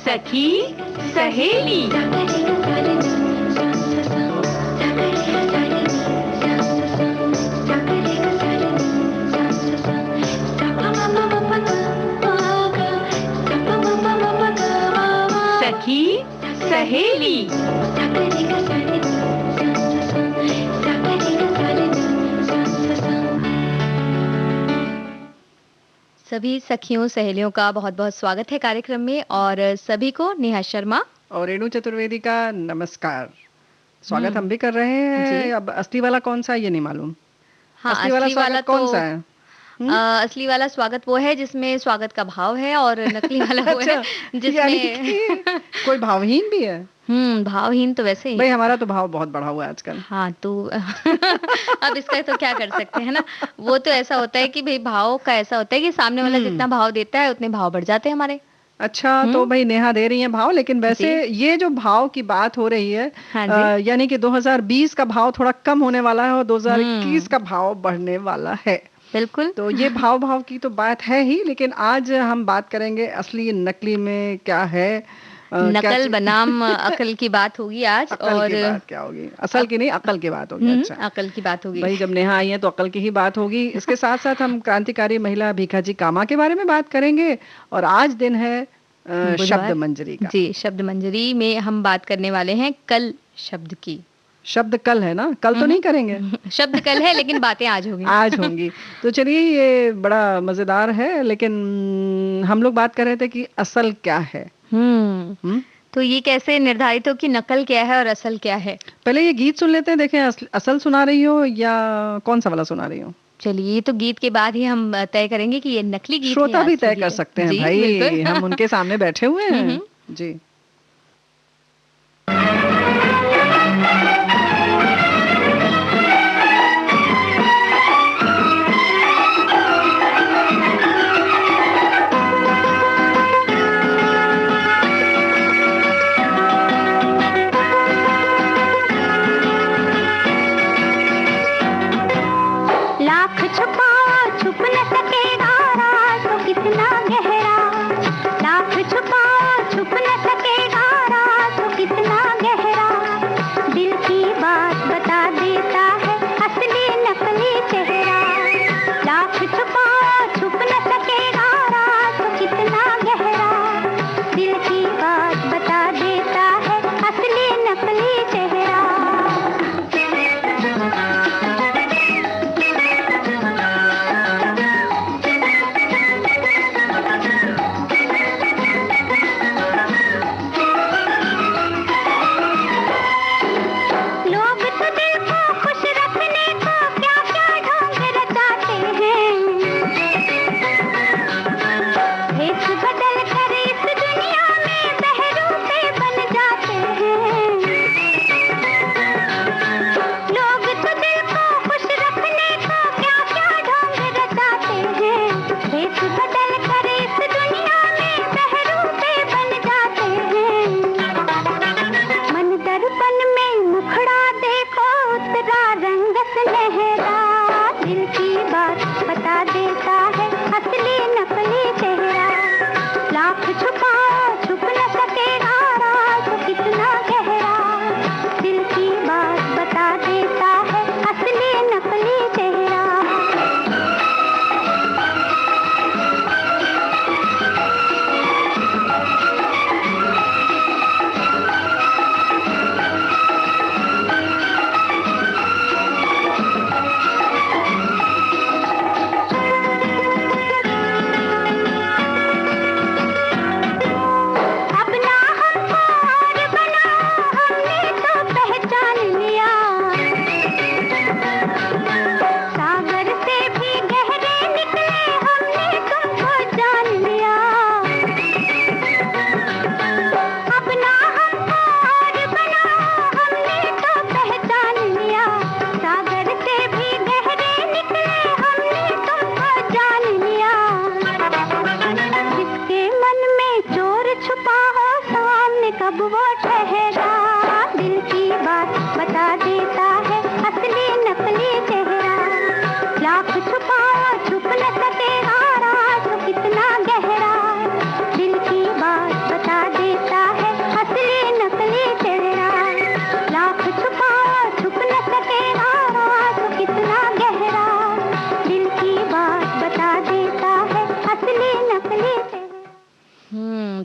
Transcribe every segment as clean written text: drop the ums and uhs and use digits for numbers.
सखी सहेली। सखी सहेली। सभी सखियों सहेलियों का बहुत बहुत स्वागत है कार्यक्रम में और सभी को नेहा शर्मा और रेणु चतुर्वेदी का नमस्कार। स्वागत हम भी कर रहे हैं। अब असली वाला कौन सा है ये नहीं मालूम। हाँ, असली वाला स्वागत कौन सा है? असली वाला स्वागत वो है जिसमें स्वागत का भाव है और नकली वाला वो है जिसमें कोई भावहीन भी है। भावहीन तो वैसे ही भाई हमारा तो भाव बहुत बढ़ा हुआ है आजकल। हाँ तो अब इसका तो क्या कर सकते हैं ना। वो तो ऐसा होता है कि भाई भाव का ऐसा होता है कि सामने वाला जितना भाव देता है उतने भाव बढ़ जाते हैं हमारे। अच्छा तो भाई नेहा दे रही है भाव, लेकिन वैसे ये जो भाव की बात हो रही है यानी कि 2020 का भाव थोड़ा कम होने वाला है और 2021 का भाव बढ़ने वाला है। बिल्कुल। तो ये भाव की तो बात है ही, लेकिन आज हम बात करेंगे असली नकली में क्या है। नकल बनाम अकल की बात होगी आज। और की बात क्या होगी? असल की नहीं, अकल की बात होगी। अच्छा, अकल की बात होगी। भाई जब नेहा आई है तो अकल की ही बात होगी। इसके साथ साथ हम क्रांतिकारी महिला भीखाजी कामा के बारे में बात करेंगे और आज दिन है शब्द मंजरी का। जी, शब्द मंजरी में हम बात करने वाले हैं कल शब्द की। शब्द कल है ना, कल तो नहीं करेंगे। शब्द कल है लेकिन बातें आज होंगी। आज होंगी। तो चलिए ये बड़ा मजेदार है, लेकिन हम लोग बात कर रहे थे कि असल क्या है। तो ये कैसे निर्धारित हो कि नकल क्या है और असल क्या है? पहले ये गीत सुन लेते हैं, देखें असल सुना रही हो या कौन सा वाला सुना रही हो। चलिए, ये तो गीत के बाद ही हम तय करेंगे कि ये नकली गीत है। श्रोता भी तय कर सकते हैं भाई, हम उनके सामने बैठे हुए हैं। जी छुपा छुप न सकेगा राज, कितना गहरा दिल की बात बता दे।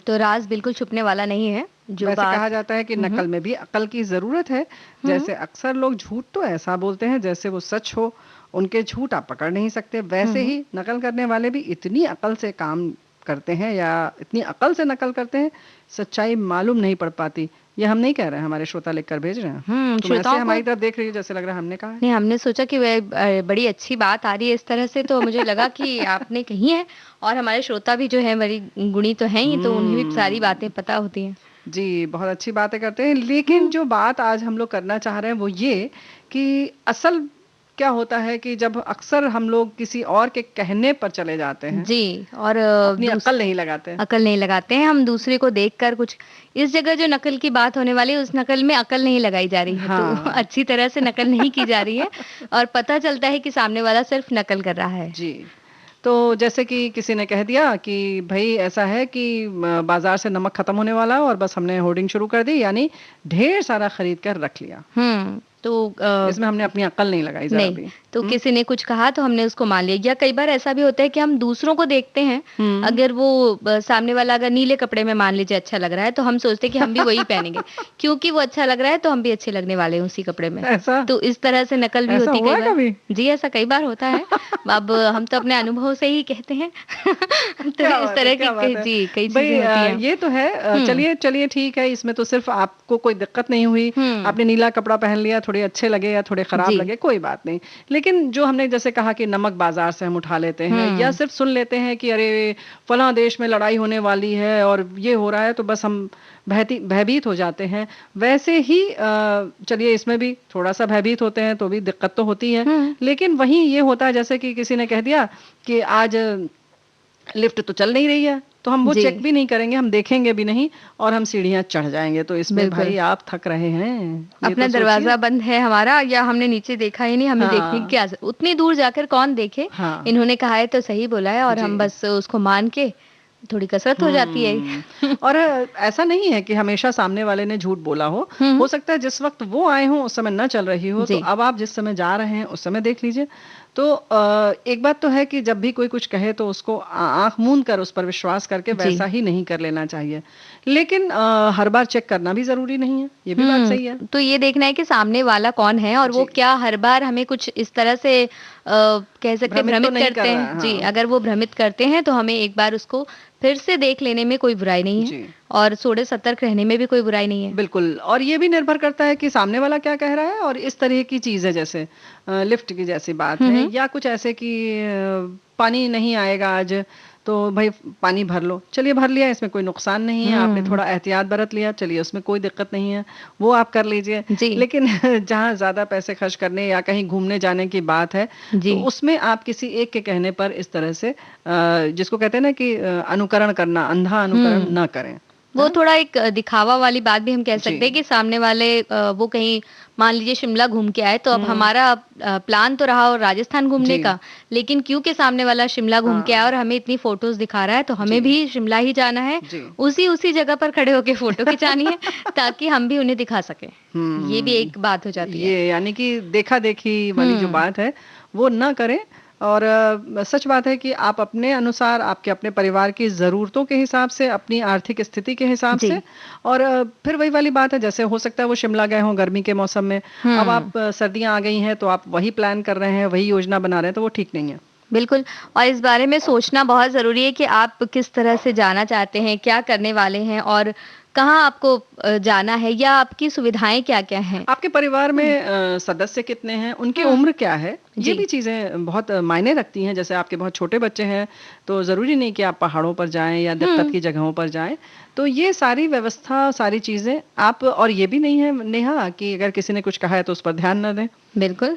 तो राज बिल्कुल छुपने वाला नहीं है। जो वैसे बात कहा जाता है कि नकल में भी अकल की जरूरत है। जैसे अक्सर लोग झूठ तो ऐसा बोलते हैं जैसे वो सच हो, उनके झूठ आप पकड़ नहीं सकते। वैसे ही नकल करने वाले भी इतनी अकल से काम करते हैं या इतनी अकल से नकल करते हैं, सच्चाई मालूम नहीं पड़ पाती। ये हम नहीं कह रहे हैं, हमारे श्रोता लिख कर भेज रहे हैं। तुम ऐसे श्रोताओं को हमारी तरफ देख रही हो जैसे लग रहा है हमने कहा है। नहीं, हमने सोचा कि वह बड़ी अच्छी बात आ रही है इस तरह से, तो मुझे लगा कि आपने कही है। और हमारे श्रोता भी जो है बड़ी गुणी तो हैं ही, तो उन्हें भी सारी बातें पता होती हैं। जी, बहुत अच्छी बातें करते हैं। लेकिन जो बात आज हम लोग करना चाह रहे हैं वो ये कि असल क्या होता है कि जब अक्सर हम लोग किसी और के कहने पर चले जाते हैं, जी, और अपनी अकल नहीं लगाते हैं। अकल नहीं लगाते हैं, हम दूसरे को देखकर कुछ इस जगह जो नकल की बात होने वाली है, उस नकल में अकल नहीं लगाई जा रही है। तो हाँ। अच्छी तरह से नकल नहीं की जा रही है और पता चलता है कि सामने वाला सिर्फ नकल कर रहा है। जी। तो जैसे कि किसी ने कह दिया कि भई ऐसा है कि बाज़ार से नमक खत्म होने वाला है और बस हमने होर्डिंग शुरू कर दी, यानी ढेर सारा खरीद कर रख लिया। तो इसमें हमने अपनी अक्ल नहीं लगाई ज़रा नहीं, भी। तो किसी ने कुछ कहा तो हमने उसको मान लिया। या कई बार ऐसा भी होता है कि हम दूसरों को देखते हैं, अगर वो सामने वाला अगर नीले कपड़े में मान लीजिए अच्छा लग रहा है, तो हम सोचते हैं कि हम भी वही पहनेंगे क्योंकि वो अच्छा लग रहा है, तो हम भी अच्छे लगने वाले हैं उसी कपड़े में। ऐसा तो इस तरह से नकल भी ऐसा होती हुआ कई है बार। कभी? जी, ऐसा कई बार होता है। अब हम तो अपने अनुभव से ही कहते हैं। तो क्या इस बात तरह है, क्या की बात है। जी, कई भई चीजें होती हैं। ये तो है। चलिए चलिए ठीक है, इसमें तो सिर्फ आपको कोई दिक्कत नहीं हुई। आपने नीला कपड़ा पहन लिया, थोड़े अच्छे लगे या थोड़े खराब जी। लगे, कोई बात नहीं। लेकिन जो हमने जैसे कहा कि नमक बाजार से हम उठा लेते हैं या सिर्फ सुन लेते हैं कि अरे फलां देश में लड़ाई होने वाली है और ये हो रहा है, तो बस हम भयभीत हो जाते हैं। वैसे ही चलिए इसमें भी थोड़ा सा भयभीत होते हैं तो भी दिक्कत तो होती है। लेकिन वहीं ये होता है जैसे कि किसी ने कह दिया कि आज लिफ्ट तो चल नहीं रही है, तो हम वो जी। चेक भी नहीं करेंगे, हम देखेंगे भी नहीं और हम सीढ़ियां चढ़ जाएंगे। तो इसमें बिल्कुल। भाई आप थक रहे हैं, ये अपना तो सोचिए। दरवाजा बंद है हमारा, या हमने नीचे देखा ही नहीं, हमें देखने की हाँ क्या उतनी दूर जाकर कौन देखे। हाँ इन्होंने कहा है तो सही बोला है, और जी। हम बस उसको मान के थोड़ी कसरत हो जाती है। और ऐसा नहीं है कि हमेशा सामने वाले ने झूठ बोला हो सकता है जिस वक्त वो आए हों उस समय न चल रही हो, तो जी। अब आप जिस समय जा रहे हैं उस समय देख लीजिए। तो एक बात तो है कि जब भी कोई कुछ कहे तो उसको आंख मूंद कर उस पर विश्वास करके जी। वैसा ही नहीं कर लेना चाहिए। लेकिन हर बार चेक करना भी जरूरी नहीं है, ये भी बात सही है। तो ये देखना है कि सामने वाला कौन है और वो जी। क्या हर बार हमें कुछ इस तरह से कह सकते हैं भ्रमित तो भ्रमित नहीं करते कर हैं। रहा है, जी, हाँ। अगर वो भ्रमित करते हैं तो हमें एक बार उसको फिर से देख लेने में कोई बुराई नहीं है, जी। और थोड़े सतर्क रहने में भी कोई बुराई नहीं है। बिल्कुल, और ये भी निर्भर करता है कि सामने वाला क्या कह रहा है। और इस तरह की चीज़ है जैसे लिफ्ट की जैसी बात है, या कुछ ऐसे कि पानी नहीं आएगा आज, तो भाई पानी भर लो। चलिए भर लिया, इसमें कोई नुकसान नहीं है, आपने थोड़ा एहतियात बरत लिया, चलिए उसमें कोई दिक्कत नहीं है, वो आप कर लीजिए। जी। लेकिन जहाँ ज़्यादा पैसे खर्च करने या कहीं घूमने जाने की बात है, जी। तो उसमें आप किसी एक के कहने पर इस तरह से जिसको कहते हैं ना कि अनुकरण करना, अंधा अनुकरण ना करें। वो थोड़ा एक दिखावा वाली बात भी हम कह जी। सकते हैं कि सामने वाले वो कहीं मान लीजिए शिमला घूम के आए, तो अब हमारा प्लान तो रहा और राजस्थान घूमने जी। का, लेकिन क्योंकि सामने वाला शिमला घूम के आया और हमें इतनी फोटोज दिखा रहा है, तो हमें जी। भी शिमला ही जाना है, जी। उसी जगह पर खड़े होके फोटो खिंचानी है ताकि हम भी उन्हें दिखा सके। ये भी एक बात हो जाती है। ये यानी कि देखा देखी वाली जो बात है वो ना करें। और सच बात है कि आप अपने अनुसार, आपके अपने परिवार की ज़रूरतों के हिसाब से, अपनी आर्थिक स्थिति के हिसाब जी। से, और फिर वही वाली बात है, जैसे हो सकता है वो शिमला गए हों गर्मी के मौसम में, अब आप सर्दियां आ गई हैं तो आप वही प्लान कर रहे हैं, वही योजना बना रहे हैं, तो वो ठीक नहीं है। बिल्कुल, और इस बारे में सोचना बहुत ज़रूरी है कि आप किस तरह से जाना चाहते हैं, क्या करने वाले हैं और कहाँ आपको जाना है, या आपकी सुविधाएं क्या-क्या हैं। आपके परिवार में सदस्य कितने हैं, उनकी उम्र क्या है, ये जी। भी चीज़ें बहुत मायने रखती हैं। जैसे आपके बहुत छोटे बच्चे हैं तो ज़रूरी नहीं कि आप पहाड़ों पर जाएं या दिक्कत की जगहों पर जाएं। तो ये सारी व्यवस्था, सारी चीज़ें आप, और ये भी नहीं है नेहा कि अगर किसी ने कुछ कहा है तो उस पर ध्यान न दें। बिल्कुल।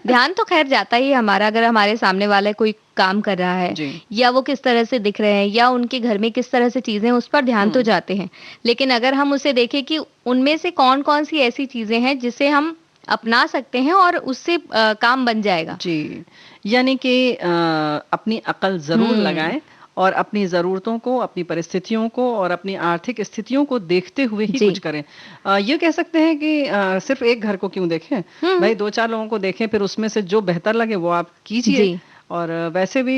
ध्यान तो खैर जाता ही है हमारा, अगर हमारे सामने वाला कोई काम कर रहा है जी। या वो किस तरह से दिख रहे हैं या उनके घर में किस तरह से चीजें हैं, उस पर ध्यान तो जाते हैं। लेकिन अगर हम उसे देखें कि उनमें से कौन-कौन सी ऐसी चीजें हैं जिसे हम अपना सकते हैं और उससे काम बन जाएगा। जी, यानी कि अपनी अकल ज़रूर लगाएं और अपनी ज़रूरतों को, अपनी परिस्थितियों को और अपनी आर्थिक स्थितियों को देखते हुए ही जी। कुछ करें। ये कह सकते हैं कि सिर्फ एक घर को क्यों देखें, भाई 2-4 लोगों को देखें, फिर उसमें से जो बेहतर लगे वो आप कीजिए। जी। और वैसे भी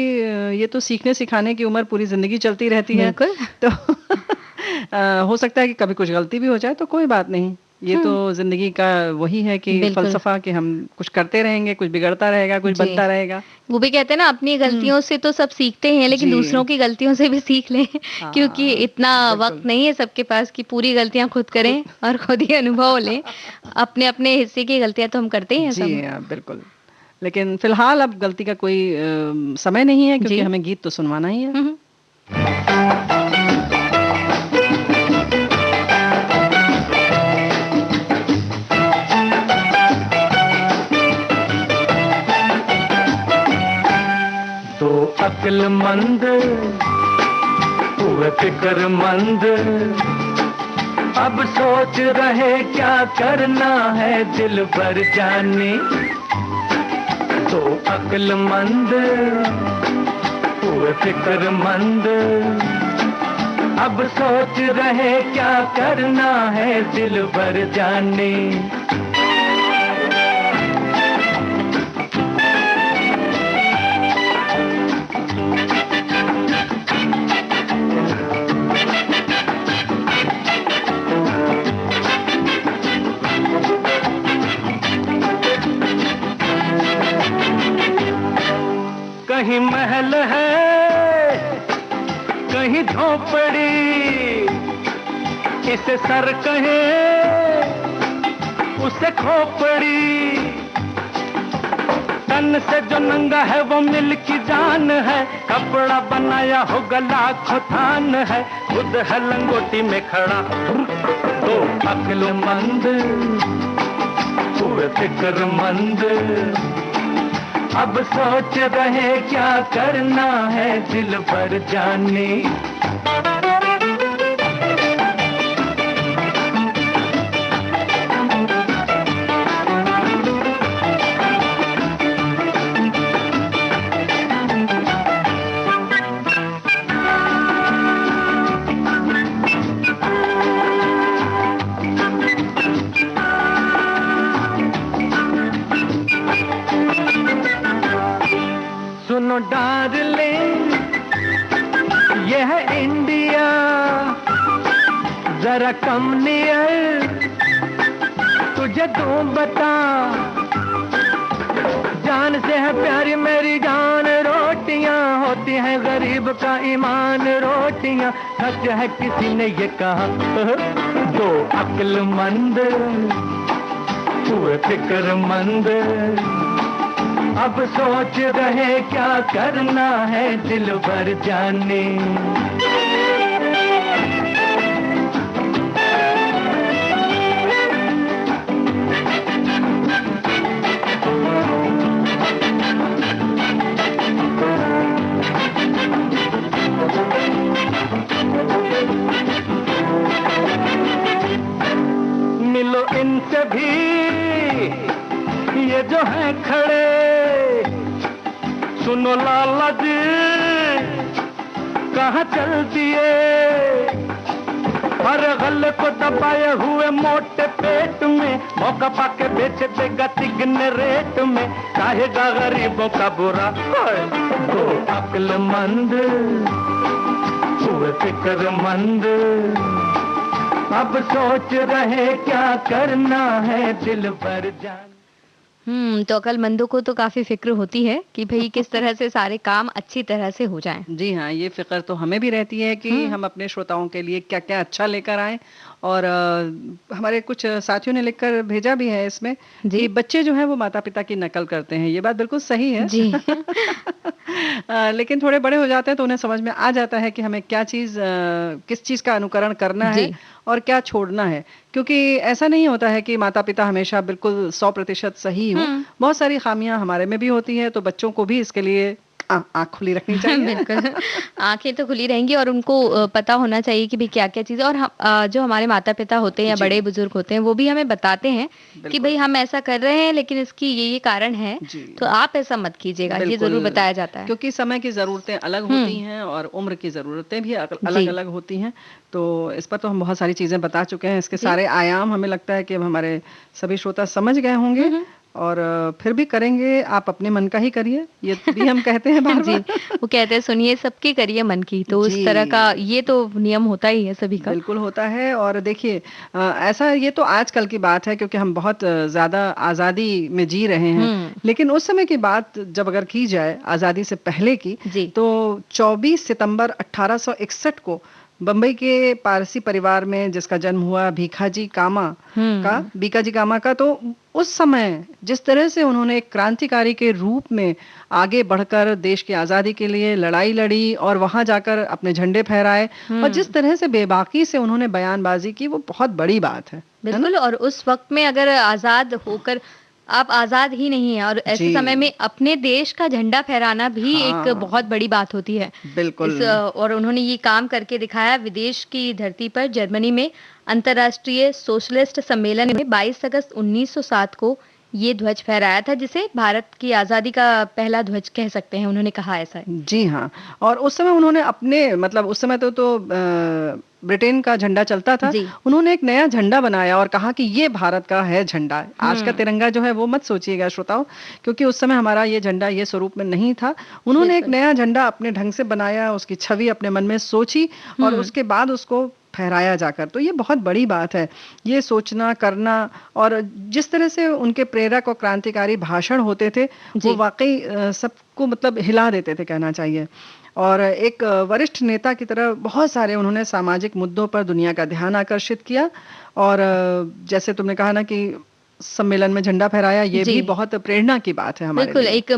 ये तो सीखने सिखाने की उम्र पूरी जिंदगी चलती रहती है, बिल्कुल। तो हो सकता है कि कभी कुछ गलती भी हो जाए, तो कोई बात नहीं। ये तो जिंदगी का वही है कि बिल्कुल। फलसफा, कि हम कुछ करते रहेंगे, कुछ बिगड़ता रहेगा, कुछ जी। बनता रहेगा। वो भी कहते हैं ना, अपनी गलतियों से तो सब सीखते ही हैं, लेकिन जी। दूसरों की गलतियों से भी सीख लें। क्योंकि हाँ, इतना बिल्कुल। वक्त नहीं है सबके पास कि पूरी गलतियां खुद करें और खुद ही अनुभव लें। अपने अपने हिस्से की गलतियां तो हम करते ही हैं जी सब। हाँ, बिल्कुल। लेकिन फिलहाल अब गलती का कोई समय नहीं है, क्योंकि जी। हमें गीत तो सुनवाना ही है। हम्म। तो अक्लमंद हुए फिक्रमंद, अब सोच रहे क्या करना है दिल भर जाने। तो अक्लमंद हुए फिक्रमंद, अब सोच रहे क्या करना है दिल भर जाने। कहीं महल है, कहीं झोपड़ी, इसे सर कहे उसे खोपड़ी। तन से जो नंगा है वो मिल की जान है, कपड़ा बनाया हो गला थान है, खुद है लंगोटी में खड़ा। तो अक्लमंद हुए फिक्रमंद, अब सोच रहे क्या करना है दिल भर जाने। सुनो डार्लिंग, ये है इंडिया, जरा कम नियर तुझे दूं बता। जान से है प्यारी मेरी जान, रोटियां होती हैं गरीब का ईमान रोटियां, सच है किसी ने ये कहा। दो अक्लमंद हुए फिक्रमंद, अब सोच रहे क्या करना है दिल भर जाने। मिलो इनसे भी, ये जो है खड़े, सुनो लाला जी कहाँ चल दिए। हर गले को दबाए हुए मोटे पेट में, मौका पाके बेच देगा तिगने रेट में, चाहेगा गरीबों का बुरा। दो अक्लमंद हुए फिक्रमंद, अब सोच रहे क्या करना है दिल भर जान। तो अक्लमंदों को तो काफी फिक्र होती है कि भाई किस तरह से सारे काम अच्छी तरह से हो जाएं। जी हाँ, ये फिक्र तो हमें भी रहती है कि हम अपने श्रोताओं के लिए क्या क्या अच्छा लेकर आएं। और हमारे कुछ साथियों ने लिखकर भेजा भी है इसमें कि बच्चे जो हैं वो माता पिता की नकल करते हैं। ये बात बिल्कुल सही है जी। लेकिन थोड़े बड़े हो जाते हैं तो उन्हें समझ में आ जाता है कि हमें क्या चीज किस चीज का अनुकरण करना है और क्या छोड़ना है। क्योंकि ऐसा नहीं होता है कि माता पिता हमेशा बिल्कुल 100% सही हो, बहुत सारी खामियां हमारे में भी होती है। तो बच्चों को भी इसके लिए आँख खुली रखनी चाहिए। बिल्कुल, आँखें तो खुली रहेंगी और उनको पता होना चाहिए कि भाई क्या-क्या चीज़ है। और जो हमारे माता-पिता होते हैं या बड़े बुजुर्ग होते हैं, वो भी हमें बताते हैं कि भाई हम ऐसा कर रहे हैं, लेकिन इसकी ये कारण है, तो आप ऐसा मत कीजिएगा। ये ज़रूर बताया जाता है। क्योंकि समय की ज़रूरतें अलग होती हैं और उम्र की ज़रूरतें भी अलग-अलग होती हैं। तो इस पर तो हम बहुत सारी चीज़ें बता चुके हैं। इसके सारे आयाम हमें लगता है कि अब हमारे सभी श्रोता समझ गए होंगे। और फिर भी करेंगे, आप अपने मन का ही करिए, ये भी हम कहते हैं बार जी, वो कहते हैं सुनिए सबके करिए मन की, तो उस तरह का ये तो नियम होता ही है सभी का। बिल्कुल होता है। और देखिए ऐसा ये तो आजकल की बात है क्योंकि हम बहुत ज्यादा आजादी में जी रहे हैं, लेकिन उस समय की बात जब अगर की जाए आजादी से पहले की, तो 24 सितंबर 1861 को बम्बई के पारसी परिवार में जिसका जन्म हुआ बीकाजी कामा का, तो उस समय जिस तरह से उन्होंने एक क्रांतिकारी के रूप में आगे बढ़कर देश की आजादी के लिए लड़ाई लड़ी और वहां जाकर अपने झंडे फहराए और जिस तरह से बेबाकी से उन्होंने बयानबाजी की, वो बहुत बड़ी बात है। बिल्कुल। और उस वक्त में अगर आजाद होकर आप आजाद ही नहीं है और ऐसे समय में अपने देश का झंडा फहराना भी एक बहुत बड़ी बात होती है। बिल्कुल। और उन्होंने ये काम करके दिखाया। विदेश की धरती पर जर्मनी में अंतर्राष्ट्रीय सोशलिस्ट सम्मेलन में 22 अगस्त 1907 को ये ध्वज फहराया था, जिसे भारत की आजादी का पहला ध्वज कह सकते हैं, उन्होंने कहा ऐसा है। जी हाँ। और उस समय उन्होंने अपने मतलब उस समय तो ब्रिटेन का झंडा चलता था, उन्होंने एक नया झंडा बनाया और कहा कि ये भारत का है झंडा। आज का तिरंगा जो है वो मत सोचिएगा श्रोताओं, क्योंकि उस समय हमारा ये झंडा ये स्वरूप में नहीं था। उन्होंने एक नया झंडा अपने ढंग से बनाया, उसकी छवि अपने मन में सोची और उसके बाद उसको फहराया जाकर। तो ये बहुत बड़ी बात है, ये सोचना करना। और जिस तरह से उनके प्रेरक और क्रांतिकारी भाषण होते थे वो वाकई सबको मतलब हिला देते थे कहना चाहिए। और एक वरिष्ठ नेता की तरह बहुत सारे उन्होंने सामाजिक मुद्दों पर दुनिया का ध्यान आकर्षित किया। और जैसे तुमने कहा ना कि सम्मेलन में झंडा फहराया, ये भी बहुत प्रेरणा की बात है हमारे लिए। बिल्कुल। एक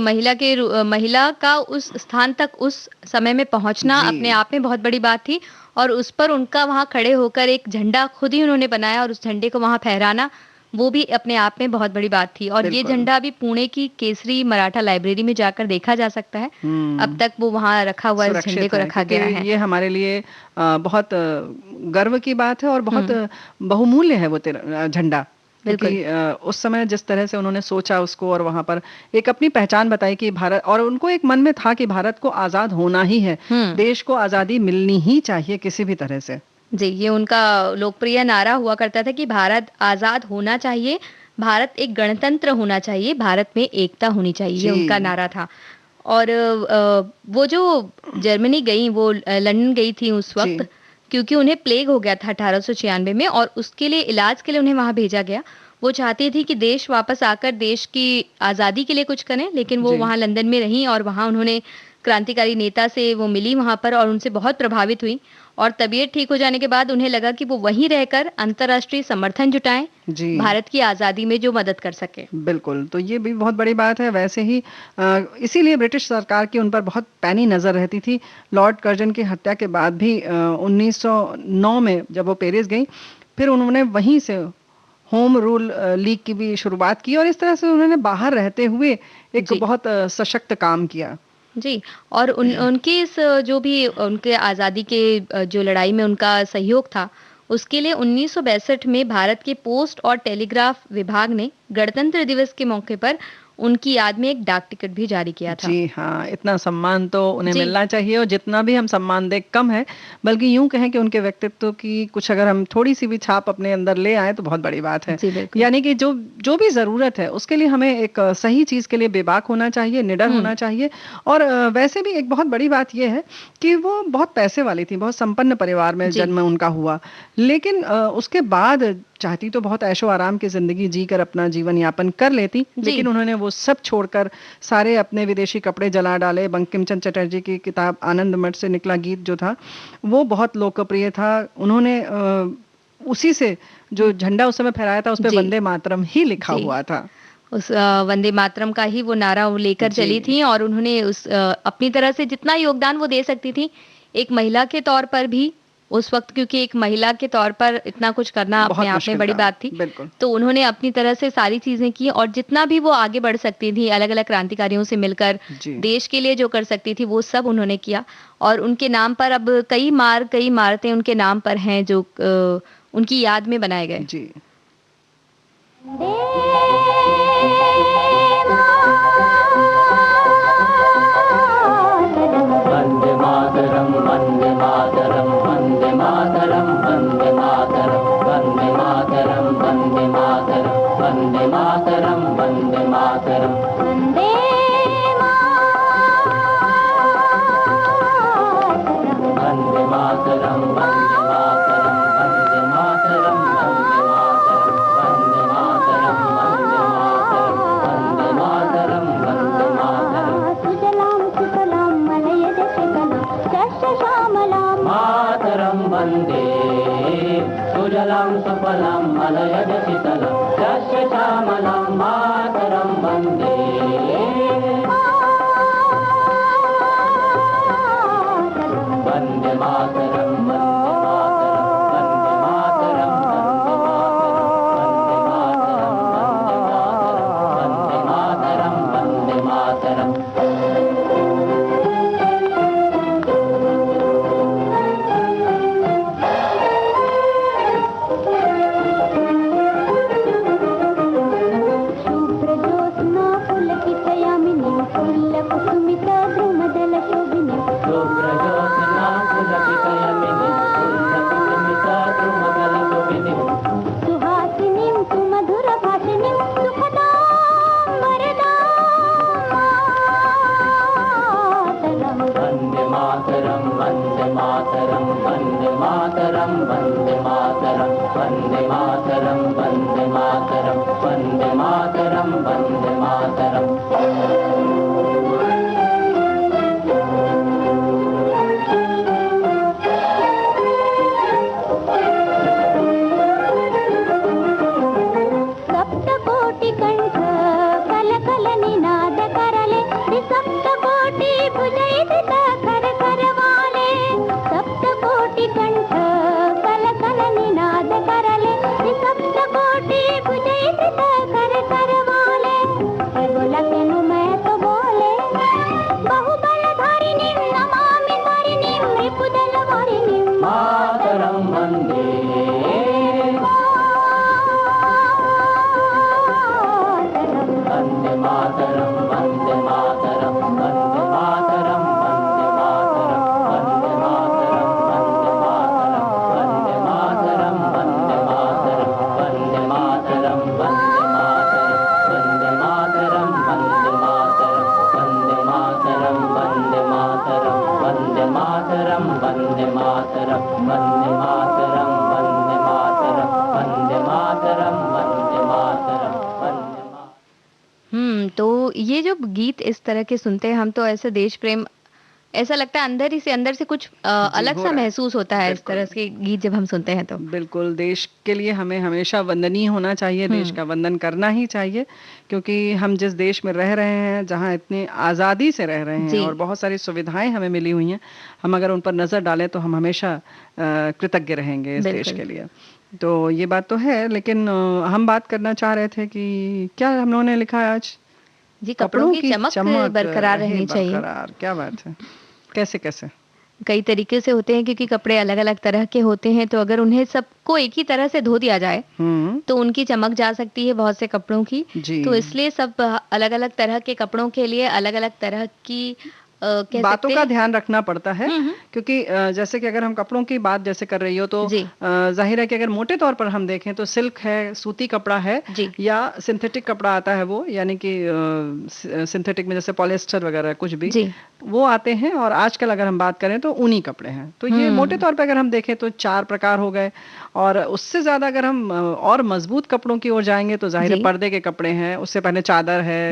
महिला का उस स्थान तक उस समय में पहुंचना अपने आप में बहुत बड़ी बात थी और उस पर उनका वहां खड़े होकर एक झंडा खुद ही उन्होंने बनाया और उस झंडे को वहां फहराना, वो भी अपने आप में बहुत बड़ी बात थी। और ये झंडा अभी पुणे की केसरी मराठा लाइब्रेरी में जाकर देखा जा सकता है। अब तक वो वहां रखा हुआ है, इस झंडे को रखा गया है। ये हमारे लिए बहुत गर्व की बात है और बहुत बहुमूल्य है वो झंडा, क्योंकि उस समय जिस तरह से उन्होंने सोचा उसको और वहां पर एक अपनी पहचान बताई कि भारत, और उनको एक मन में था कि भारत को आजाद होना ही है, देश को आजादी मिलनी ही चाहिए किसी भी तरह से। जी, ये उनका लोकप्रिय नारा हुआ करता था कि भारत आजाद होना चाहिए, भारत एक गणतंत्र होना चाहिए, भारत में एकता होनी चाहिए, ये उनका नारा था। और वो जो जर्मनी गई, वो लंदन गई थी उस वक्त, क्योंकि उन्हें प्लेग हो गया था 1896 में और उसके लिए इलाज के लिए उन्हें वहां भेजा गया। वो चाहती थी कि देश वापस आकर देश की आजादी के लिए कुछ करें, लेकिन वो वहां लंदन में रहीं और वहां उन्होंने क्रांतिकारी नेता से वो मिली वहां पर और उनसे बहुत प्रभावित हुई। और तबीयत ठीक हो जाने के बाद उन्हें लगा कि वो वहीं रहकर अंतर्राष्ट्रीय समर्थन जुटाएं, भारत की आजादी में जो मदद कर सके। बिल्कुल, तो ये भी बहुत बड़ी बात है। वैसे ही इसीलिए ब्रिटिश सरकार की उन पर बहुत पैनी नजर रहती थी। लॉर्ड कर्जन की हत्या के बाद भी 1909 में जब वो पेरिस गई, फिर उन्होंने वहीं से होम रूल लीग की भी शुरुआत की और इस तरह से उन्होंने बाहर रहते हुए एक बहुत सशक्त काम किया। जी। और उनके इस जो भी उनके आज़ादी के जो लड़ाई में उनका सहयोग था, उसके लिए 1962 में भारत के पोस्ट और टेलीग्राफ विभाग ने गणतंत्र दिवस के मौके पर उनकी याद में एक डाक टिकट भी जारी किया था। जी हाँ, इतना सम्मान तो उन्हें मिलना चाहिए और जितना भी हम सम्मान दें कम है, बल्कि यूं कहें कि उनके व्यक्तित्व की कुछ अगर हम थोड़ी सी भी छाप अपने अंदर ले आए तो बहुत बड़ी बात है। यानी कि जो भी जरूरत है उसके लिए हमें एक सही चीज के लिए बेबाक होना चाहिए, निडर होना चाहिए। और वैसे भी एक बहुत बड़ी बात यह है कि वो बहुत पैसे वाली थी, बहुत संपन्न परिवार में जन्म उनका हुआ, लेकिन उसके बाद चाहती तो बहुत ऐशो आराम की जिंदगी जीकर अपना जीवन यापन कर लेती, लेकिन उन्होंने वो सब छोड़कर सारे अपने विदेशी कपड़े जला डाले। बंकिम चंद्र चटर्जी की किताब आनंद मठ से निकला गीत जो था वो बहुत लोकप्रिय था। उन्होंने उसी से जो झंडा उस समय फहराया था उस पे वंदे मातरम ही लिखा हुआ था। उस वंदे मातरम का ही वो नारा लेकर चली थी और उन्होंने उस अपनी तरह से जितना योगदान वो दे सकती थी एक महिला के तौर पर भी उस वक्त, क्योंकि एक महिला के तौर पर इतना कुछ करना अपने आप में बड़ी बात थी, तो उन्होंने अपनी तरह से सारी चीजें की और जितना भी वो आगे बढ़ सकती थी अलग अलग क्रांतिकारियों से मिलकर देश के लिए जो कर सकती थी वो सब उन्होंने किया। और उनके नाम पर अब कई इमारतें उनके नाम पर हैं जो उनकी याद में बनाए गए। जी। वंदे मातरम वंदे मातरम वंदे मातरम वंदे मातरम वंदे मातरम वंदे मातरम वंदे मातरम वंदे सुजलां सुफलां मलयज शीतलं यस्य श्यामलां मातरं वन्दे वन्दे मातरं वन्दे मातरं वन्दे मातरं वन्दे मातरं शुभ्रज्योत्स्ना पुलकितयामिनीं फुल्लकुसुमिता द्रुमदलशोभिनीं शुभ्रज्योत्स्ना पुलकितयामिनीं फुल्लकुसुमिता द्रुमदलशोभिनीं सुहासिनीं सुमधुरभाषिणीं सुखदां वरदां मातरं वन्दे मातरं वन्दे मातरं वन्दे मातरं वन्दे मातरं वन्दे मातरं वन्दे मातरं वन्दे मातरं सप्तकोटिकण्ठ कलकलनिनाद करले सप्तकोटि भुजैर्धृत करकरवाले सप्तकोटिकण्ठ कलकलनिनाद करले सप्तकोटि भुजैर्धृत करकरवाले बोलकेनु मैं तो बोले बहुबलधारिणीं नमामि धरिणीं रिपुदलवारिणीं मातरं वन्दे वन्दे मातरं वन्दे मातरं वन्दे मातरं वन्दे मातरं वन्दे मातरं वन्दे मातरं वन्दे मातरं वन्दे मातरं वन्दे मातरं वन्दे मातरं वन्दे मातरं वन्दे मातरं वन्दे मातरं वन्दे मातरं वन्दे मातरं वन्दे मातरं वन्दे मातरं तो ये जो गीत इस तरह के सुनते हैं हम, तो ऐसे देश प्रेम ऐसा लगता है अंदर से कुछ अलग हो सा रहा है। महसूस होता है इस तरह के गीत जब हम सुनते हैं तो। बिल्कुल, देश के लिए हमें हमेशा वंदनीय होना चाहिए, देश का वंदन करना ही चाहिए, क्योंकि हम जिस देश में रह रहे हैं, जहाँ इतनी आज़ादी से रह रहे हैं जी। और बहुत सारी सुविधाएं हमें मिली हुई हैं, हम अगर उन पर नज़र डालें तो हम हमेशा कृतज्ञ रहेंगे इस देश बिल्कुल। के लिए। तो ये बात तो है, लेकिन हम बात करना चाह रहे थे कि क्या हम लोगों ने लिखा है आज? जी, कपड़ों की चमक बरकरार रहे रहनी चाहिए। बरकरार, क्या बात है, कैसे कैसे? कई तरीके से होते हैं, क्योंकि कपड़े अलग अलग तरह के होते हैं, तो अगर उन्हें सबको एक ही तरह से धो दिया जाए तो उनकी चमक जा सकती है बहुत से कपड़ों की। जी। तो इसलिए सब अलग अलग तरह के कपड़ों के लिए अलग अलग तरह की कह बातों सकते का हैं। ध्यान रखना पड़ता है, क्योंकि जैसे कि अगर हम कपड़ों की बात जैसे कर रही हो तो जी। जाहिर है कि अगर मोटे तौर पर हम देखें तो सिल्क है, सूती कपड़ा है, जी। या सिंथेटिक कपड़ा आता है, वो यानी कि सिंथेटिक में जैसे पॉलिएस्टर वगैरह कुछ भी जी। वो आते हैं, और आजकल अगर हम बात करें तो ऊनी कपड़े हैं। तो ये मोटे तौर पर अगर हम देखें तो 4 प्रकार हो गए, और उससे ज्यादा अगर हम और मजबूत कपड़ों की ओर जाएंगे तो जाहिर है जी। पर्दे के कपड़े हैं, उससे पहले चादर है,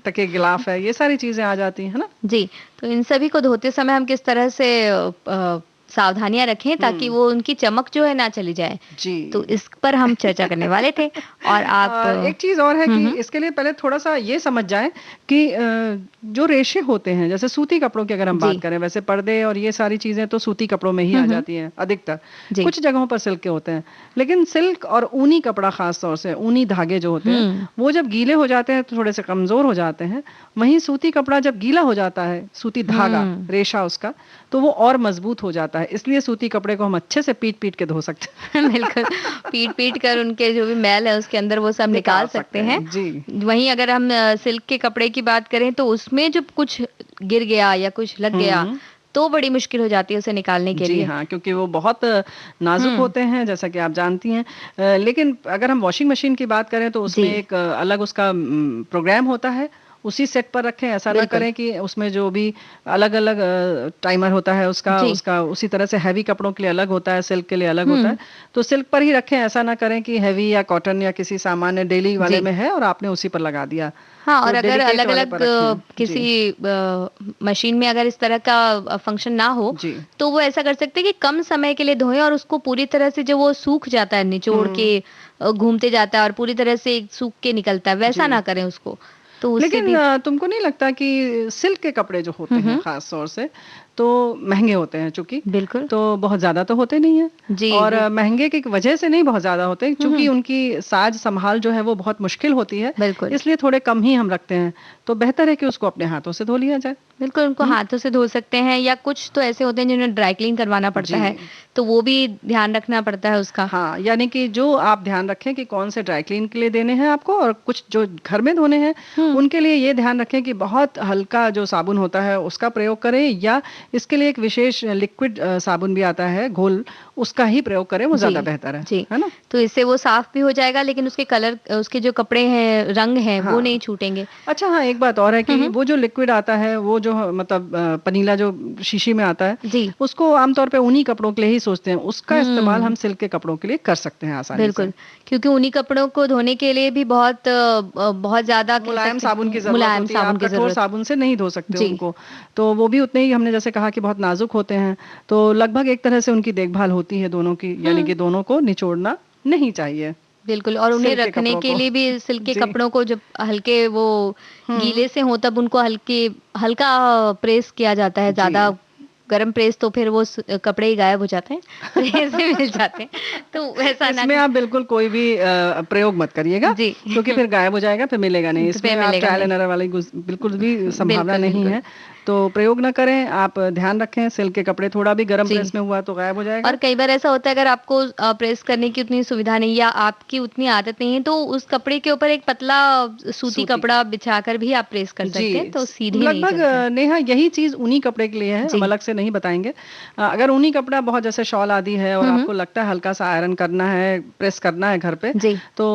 तकिए गिलाफ है, ये सारी चीजें आ जाती हैं ना। जी, तो इन सभी को धोते समय हम किस तरह से सावधानियां रखें ताकि वो उनकी चमक जो है ना चली जाए, जी। तो इस पर हम चर्चा करने वाले थे। और आप एक चीज और है कि इसके लिए पहले थोड़ा सा ये समझ जाएं कि जो रेशे होते हैं, जैसे सूती कपड़ों की अगर हम जी। बात करें, वैसे पर्दे और ये सारी चीजें तो सूती कपड़ों में ही आ जाती हैं अधिकतर, जी। कुछ जगहों पर सिल्क के होते हैं, लेकिन सिल्क और ऊनी कपड़ा, खास तौर से ऊनी धागे जो होते हैं, वो जब गीले हो जाते हैं तो थोड़े से कमजोर हो जाते हैं। वहीं सूती कपड़ा जब गीला हो जाता है, सूती धागा, रेशा उसका, तो वो और मजबूत हो जाता है। इसलिए सूती कपड़े को हम अच्छे से पीट पीट के धो सकते हैं। बिल्कुल, पीट पीट कर उनके जो भी मैल है उसके अंदर वो सब निकाल सकते हैं। जी। वहीं अगर हम सिल्क के कपड़े की बात करें तो उसमें जब कुछ गिर गया या कुछ लग गया तो बड़ी मुश्किल हो जाती है उसे निकालने के जी लिए। हाँ, क्योंकि वो बहुत नाजुक होते हैं, जैसा कि आप जानती हैं। लेकिन अगर हम वॉशिंग मशीन की बात करें तो उसमें जी। एक अलग उसका प्रोग्राम होता है, उसी सेट पर रखें, ऐसा ना बिल्कुल। करें कि उसमें जो भी अलग अलग टाइमर होता है उसका जी। उसका उसी तरह से हैवी कपड़ों के लिए अलग होता है, सिल्क के लिए अलग होता है, हम्म। तो सिल्क पर ही रखें। ऐसा ना करें कि हैवी या कॉटन या किसी सामान्य डेली वाले जी। में है और आपने उसी पर लगा दिया, हाँ, तो और अगर डेलिकेट अलग वाले अलग पर रखें। किसी जी मशीन में अगर इस तरह का फंक्शन ना हो, जी। तो वो ऐसा कर सकते हैं कि कम समय के लिए धोएं और उसको पूरी तरह से जो वो सूख जाता है निचोड़ के घूमते जाता है और पूरी तरह से सूख के निकलता है, वैसा जी। ना करें उसको, तो उससे लेकिन भी। तुमको नहीं लगता कि सिल्क के कपड़े जो होते हैं हम्म। खास तौर से तो महंगे होते हैं, चूंकि बिल्कुल। तो बहुत ज्यादा तो होते नहीं है, जी और महंगे की वजह से नहीं, बहुत ज्यादा होते हैं चूंकि हम्म। उनकी साज संभाल जो है वो बहुत मुश्किल होती है, बिल्कुल। इसलिए थोड़े कम ही हम रखते हैं। तो बेहतर है कि उसको अपने हाथों से धो लिया जाए। बिल्कुल, उनको हम्म। हाथों से धो सकते हैं, या कुछ तो ऐसे होते हैं जिन्हें ड्राई क्लीन करवाना पड़ता जी है, तो वो भी ध्यान रखना पड़ता है उसका। हाँ, यानी कि जो आप ध्यान रखें कि कौन से ड्राई क्लीन के लिए देने हैं आपको, और कुछ जो घर में धोने हैं हम्म। उनके लिए ये ध्यान रखें कि बहुत हल्का जो साबुन होता है उसका प्रयोग करें, या इसके लिए एक विशेष लिक्विड साबुन भी आता है घोल, उसका ही प्रयोग करें, वो ज्यादा जी बेहतर जी। है ना? तो इससे वो साफ भी हो जाएगा, लेकिन उसके कलर, उसके जो कपड़े हैं, रंग हैं, वो नहीं हाँ। छूटेंगे। अच्छा, हाँ, एक बात और है कि हम्म। वो जो लिक्विड आता है, वो जो मतलब पनीला जो शीशी में आता है, जी। उसको आमतौर पे उन्हीं कपड़ों के लिए ही सोचते हैं, उसका इस्तेमाल हम हम्म। सिल्क के कपड़ों के लिए कर सकते हैं आसानी से। बिल्कुल, क्योंकि उन्हीं कपड़ों को धोने के लिए भी बहुत ज्यादा कह मुलायम सकते साबुन की हैं, जरूरत मुलायम होती है, साबुन आप की कठोर जरूरत। साबुन से नहीं धो सकते जी। उनको, तो वो भी उतने ही, हमने जैसे कहा कि बहुत नाजुक होते हैं, तो लगभग एक तरह से उनकी देखभाल होती है दोनों की, यानी कि दोनों को निचोड़ना नहीं चाहिए बिल्कुल, और उन्हें सिल्क के रखने कपड़ों के को। लिए भी सिल्क के जी। कपड़ों को जब हल्के वो हम्म। गीले से हो तब उनको हल्का प्रेस किया जाता है, जी। ज्यादा गरम प्रेस तो फिर वो कपड़े ही गायब हो जाते हैं, प्रेस से मिल जाते हैं, तो वैसा ना इसमें आप बिल्कुल कोई भी प्रयोग मत करिएगा, जी। क्योंकि फिर गायब हो जाएगा, फिर मिलेगा नहीं, तो फिर इसमें आप मिलेगा ट्रायल नहीं। एंड एरर वाली बिल्कुल भी संभावना बिल्कुल नहीं बिल्कुल। है, तो प्रयोग ना करें आप। ध्यान रखें, सिल्क के कपड़े थोड़ा भी गर्म जी। प्रेस में हुआ तो गायब हो जाएगा। और कई बार ऐसा होता है, अगर आपको प्रेस करने की उतनी सुविधा नहीं या आपकी उतनी आदत नहीं है, तो उस कपड़े के ऊपर एक पतला सूती कपड़ा बिछाकर भी आप प्रेस कर जी, सकते हैं, तो सीधे नहीं लगभग चलता है। नेहा यही चीज ऊनी कपड़े के लिए है, हम जी। अलग से नहीं बताएंगे। अगर ऊनी कपड़ा बहुत जैसे शॉल आदि है और हम्म। आपको लगता है हल्का सा आयरन करना है, प्रेस करना है घर पे, जी। तो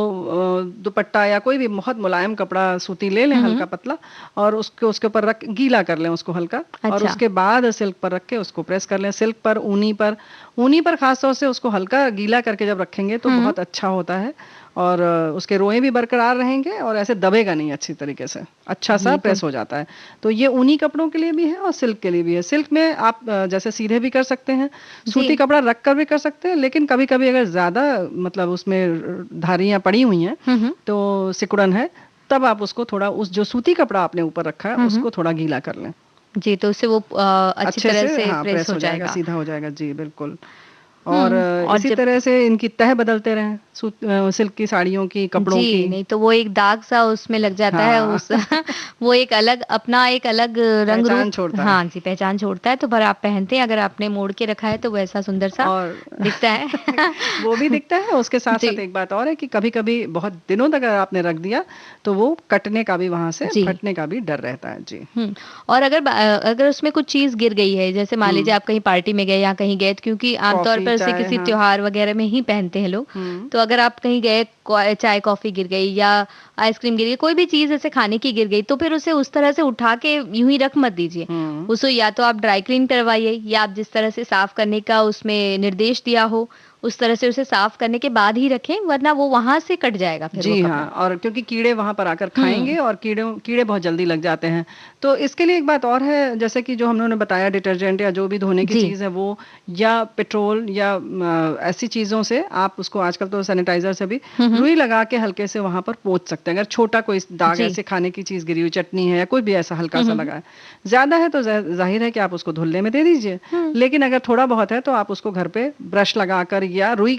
दुपट्टा या कोई भी बहुत मुलायम कपड़ा सूती ले लें, हल्का पतला, और उसके ऊपर रख गीला कर लें उसको हल्का, और अच्छा। उसके बाद सिल्क पर रख के उसको प्रेस कर लें। सिल्क पर, ऊनी पर खास तौर से उसको हल्का गीला करके जब रखेंगे तो बहुत अच्छा होता है, और उसके रोए भी बरकरार रहेंगे और ऐसे दबेगा नहीं, अच्छी तरीके से अच्छा सा ये तो प्रेस हो जाता है। तो ये ऊनी कपड़ों के लिए भी है और सिल्क के लिए भी है। सिल्क में आप जैसे सीधे भी कर सकते हैं, सूती जी। कपड़ा रख कर भी कर सकते हैं, लेकिन कभी कभी अगर ज्यादा मतलब उसमें धारियां पड़ी हुई हैं, तो सिकुड़न है, तब आप उसको थोड़ा, उस जो सूती कपड़ा आपने ऊपर रखा है उसको थोड़ा गीला कर लें, जी, तो उससे वो अच्छी अच्छे तरह से से हाँ प्रेस प्रेस हो हो जाएगा, जाएगा। सीधा हो जाएगा। जी बिल्कुल। और और इसी जब तरह से इनकी तह बदलते रहें, सिल्क की साड़ियों की, कपड़ों जी, की। नहीं तो वो एक दाग सा उसमें लग जाता है, हाँ उस वो एक अलग अपना एक अलग रंग पहचान रूप, छोड़ता है। हाँ जी, पहचान छोड़ता है। तो पर आप पहनते हैं, अगर आपने मोड़ के रखा है तो वो ऐसा सुंदर सा और दिखता है। वो भी दिखता है, उसके साथ जी। साथ एक बात और है कि कभी कभी बहुत दिनों तक अगर आपने रख दिया तो वो कटने का भी, वहां से जी। फटने का भी डर रहता है। जी। और अगर उसमें कुछ चीज गिर गई है, जैसे मान लीजिए आप कहीं पार्टी में गए या कहीं गए, क्योंकि आमतौर कॉफी, पर से चाय, किसी हाँ। त्योहार वगैरह में ही पहनते हैं लोग, तो अगर आप कहीं गए, चाय कॉफी गिर गई या आइसक्रीम गिर गई, कोई भी चीज ऐसे खाने की गिर गई, तो फिर उसे उस तरह से उठा के यूं ही रख मत दीजिए। उसे या तो आप ड्राई क्लीन करवाइए, या आप जिस तरह से साफ करने का उसमें निर्देश दिया हो उस तरह से उसे साफ करने के बाद ही रखें, वरना वो वहां से कट जाएगा फिर वो जी कपड़ा। हाँ, और क्योंकि कीड़े वहां पर आकर खाएंगे और कीड़े बहुत जल्दी लग जाते हैं। तो इसके लिए एक बात और है, जैसे कि जो हम लोगों ने बताया, डिटर्जेंट या जो भी धोने की जी। चीज है वो, या पेट्रोल या ऐसी चीजों से आप उसको, आजकल तो सैनिटाइजर से भी रुई लगा के हल्के से वहां पर पोंछ सकते हैं। अगर छोटा कोई दाग, जी। ऐसे खाने की चीज गिरी हुई, चटनी है या कोई भी ऐसा हल्का सा लगा है, ज्यादा है तो जाहिर है कि आप उसको धुलने में दे दीजिए, लेकिन अगर थोड़ा बहुत है तो आप उसको घर पे ब्रश लगाकर या रुई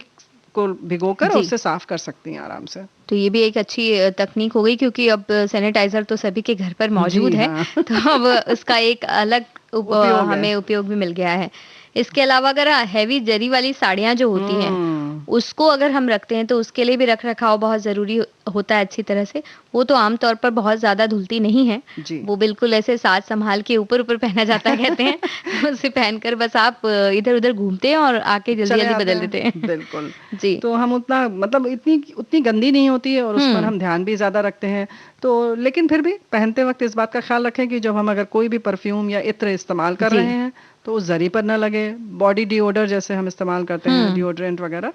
को भिगोकर जी। उससे साफ कर सकती हैं आराम से। तो ये भी एक अच्छी तकनीक हो गई, क्योंकि अब सैनिटाइजर तो सभी के घर पर मौजूद जी है। हाँ। तो अब उसका एक अलग उपयोग है। हमें उपयोग भी मिल गया है। इसके अलावा अगर हैवी जरी वाली साड़ियाँ जो होती हैं, उसको अगर हम रखते हैं तो उसके लिए भी रख रखाव बहुत जरूरी होता है अच्छी तरह से। वो तो आमतौर पर बहुत ज्यादा धुलती नहीं है, जी। वो बिल्कुल ऐसे साज संभाल के ऊपर ऊपर पहना जाता है कहते हैं। उसे पहनकर बस आप इधर उधर घूमते हैं और आके जल्दी चले जल्दी आते बदल हैं। देते हैं। बिल्कुल। जी। तो हम उतना मतलब इतनी उतनी गंदी नहीं होती है और उस पर हम्म। हम ध्यान भी ज्यादा रखते हैं। तो लेकिन फिर भी पहनते वक्त इस बात का ख्याल रखें कि जब हम अगर कोई भी परफ्यूम या इत्र इस्तेमाल कर जी। रहे हैं तो उस जरी पर न लगे। बॉडी डिओडर जैसे हम इस्तेमाल करते हैं, डिओड्रेंट वगैरह,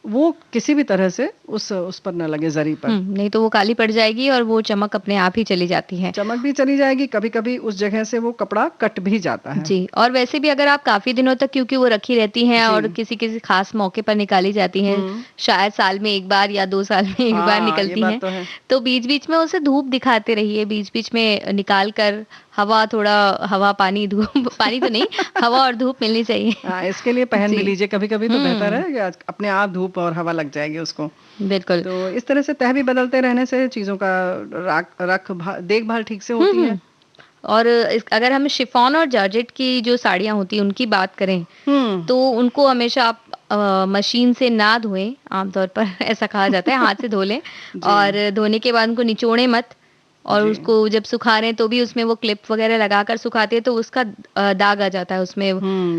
वो किसी भी तरह से उस पर न लगे, जरी पर। नहीं तो वो काली पड़ जाएगी और वो चमक अपने आप ही चली जाती है। चमक भी चली जाएगी, कभी कभी उस जगह से वो कपड़ा कट भी जाता है। जी। और वैसे भी अगर आप काफी दिनों तक, क्योंकि वो रखी रहती हैं जी। और किसी किसी खास मौके पर निकाली जाती हैं, शायद साल में एक बार या 2 साल में एक बार हाँ, ये निकलती बात हैं, तो है। तो बीच बीच में उसे धूप दिखाते रहिए, बीच बीच में निकाल कर हवा, थोड़ा हवा पानी धूप पानी तो नहीं, हवा और धूप मिलनी चाहिए। हाँ, इसके लिए पहन भी जी। लीजिए कभी कभी, तो बेहतर है कि अपने आप धूप और हवा लग जाएगी उसको। बिल्कुल। तो इस तरह से तह भी बदलते रहने से चीजों का देखभाल ठीक से होती है। और अगर हम शिफॉन और जॉर्जेट की जो साड़ियाँ होती हैं उनकी बात करें, तो उनको हमेशा आप मशीन से ना धोएं, आमतौर पर ऐसा कहा जाता है, हाथ से धो लें। और धोने के बाद उनको निचोड़ें मत, और जी। उसको जब सुखा रहे हैं तो भी उसमें वो क्लिप वगैरह लगाकर सुखाते हैं तो उसका दाग आ जाता है उसमें,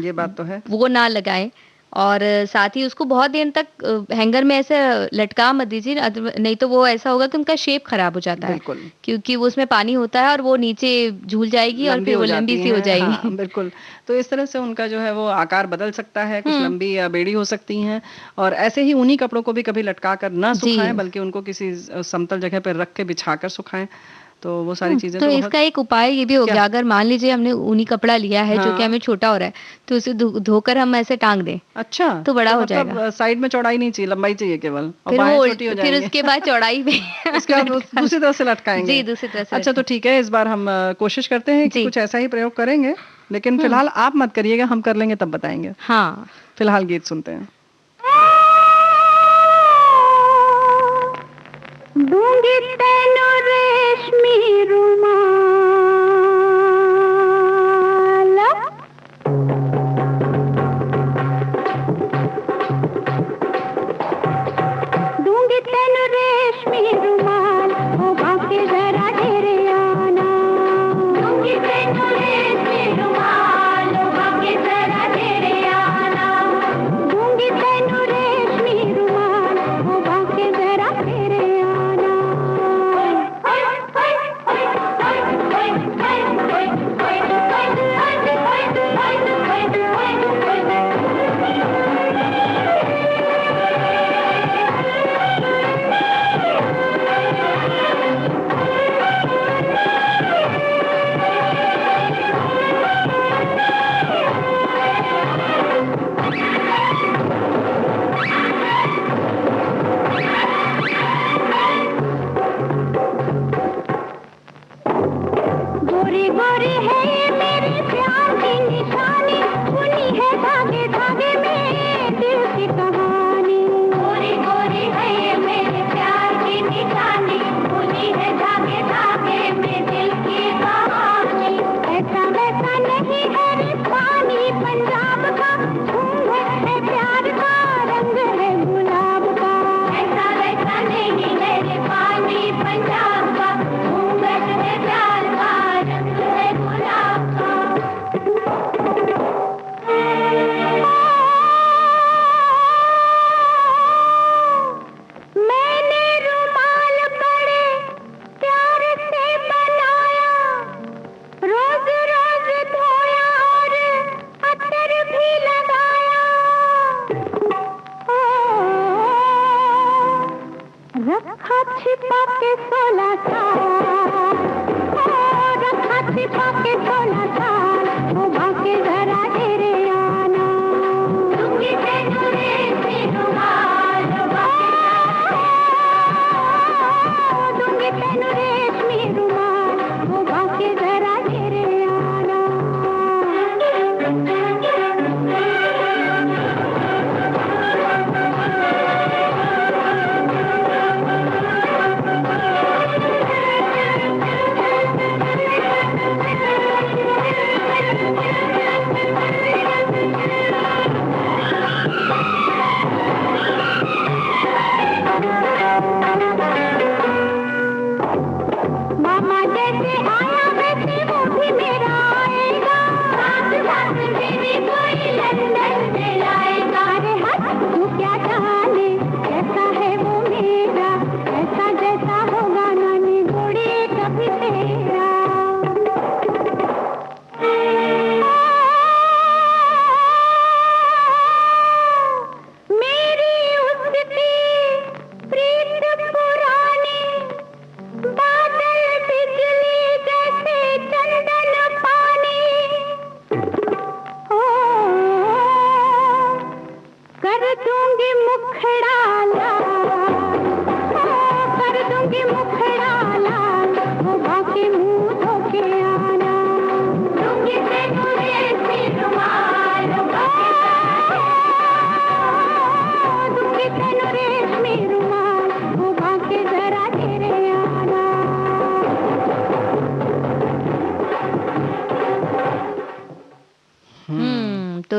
ये बात तो है। वो ना लगाएं। और साथ ही उसको बहुत देर तक हैंगर में ऐसे लटका मत दीजिए, नहीं तो वो ऐसा होगा कि उनका शेप खराब हो जाता है, बिल्कुल। क्योंकि वो उसमें पानी होता है और वो नीचे झूल जाएगी और लंबी फिर हो वो जाती लंबी सी हो हैं, जाएगी। हाँ, बिल्कुल। तो इस तरह से उनका जो है वो आकार बदल सकता है, कुछ लंबी या बेड़ी हो सकती हैं। और ऐसे ही ऊनी कपड़ों को भी कभी लटका कर ना जी। सुखाएं, बल्कि उनको किसी समतल जगह पर रख के बिछा कर सुखाएं। तो वो सारी चीजें तो तो इसका एक उपाय ये भी हो क्या? गया, अगर मान लीजिए हमने ऊनी कपड़ा लिया है जो कि हाँ। हमें छोटा हो रहा है, तो उसे धोकर हम ऐसे टांग दें अच्छा, तो बड़ा हो मतलब जाएगा। साइड में चौड़ाई नहीं चाहिए, लंबाई चाहिए केवल, और फिर बाहें वो छोटी हो फिर जाएंगी। उसके बाद चौड़ाई पे उसके बाद दूसरी तरफ से लटकाएंगे। जी, दूसरी तरफ से अच्छा, तो ठीक है, इस बार हम कोशिश करते हैं कि जी। कुछ ऐसा ही प्रयोग करेंगे, लेकिन फिलहाल आप मत करिएगा, हम कर लेंगे तब बताएंगे। हाँ। फिलहाल गीत सुनते हैं। दूंगी तेनु रेशमी रुमाल, दूंगी तेनु रेशमी रुमाल, ओ बाके जरा ढेरे आना। दूंगी तेनु रेशमी रुमाल, ओ बाके जरा ढेरे आना। दूंगी तेनु रेशमी रुमाल, ओ बाके जरा ढेरे आना। गोरी गोरी है ये मेरे प्यार की निशानी, सुनी है धागे धागे में दिल की कहानी। गोरी गोरी है ये मेरे प्यार की निशानी, सुनी है धागे धागे में दिल की कहानी। ऐसा वैसा नहीं है रे पानी पंजाब का, घूंघट है प्यार का, रंग है गुलाब का। ऐसा वैसा नहीं है रे पानी पंजाब का, घूंघट है प्यार का, रंग है गुलाब का। मैंने रुमाल बड़े प्यार से बनाया, रोज रोज धोया और अतर भी लगाया। रखा छिपा के 16 साल, रखा छिपा के 16 साल, ओ बाके जरा ढेरे आना। दूंगी तेनु रेशमी रुमाल, ओ बाके दूंगी तेनु रेशमी रुमाल, ओ बाके जरा ढेरे आना।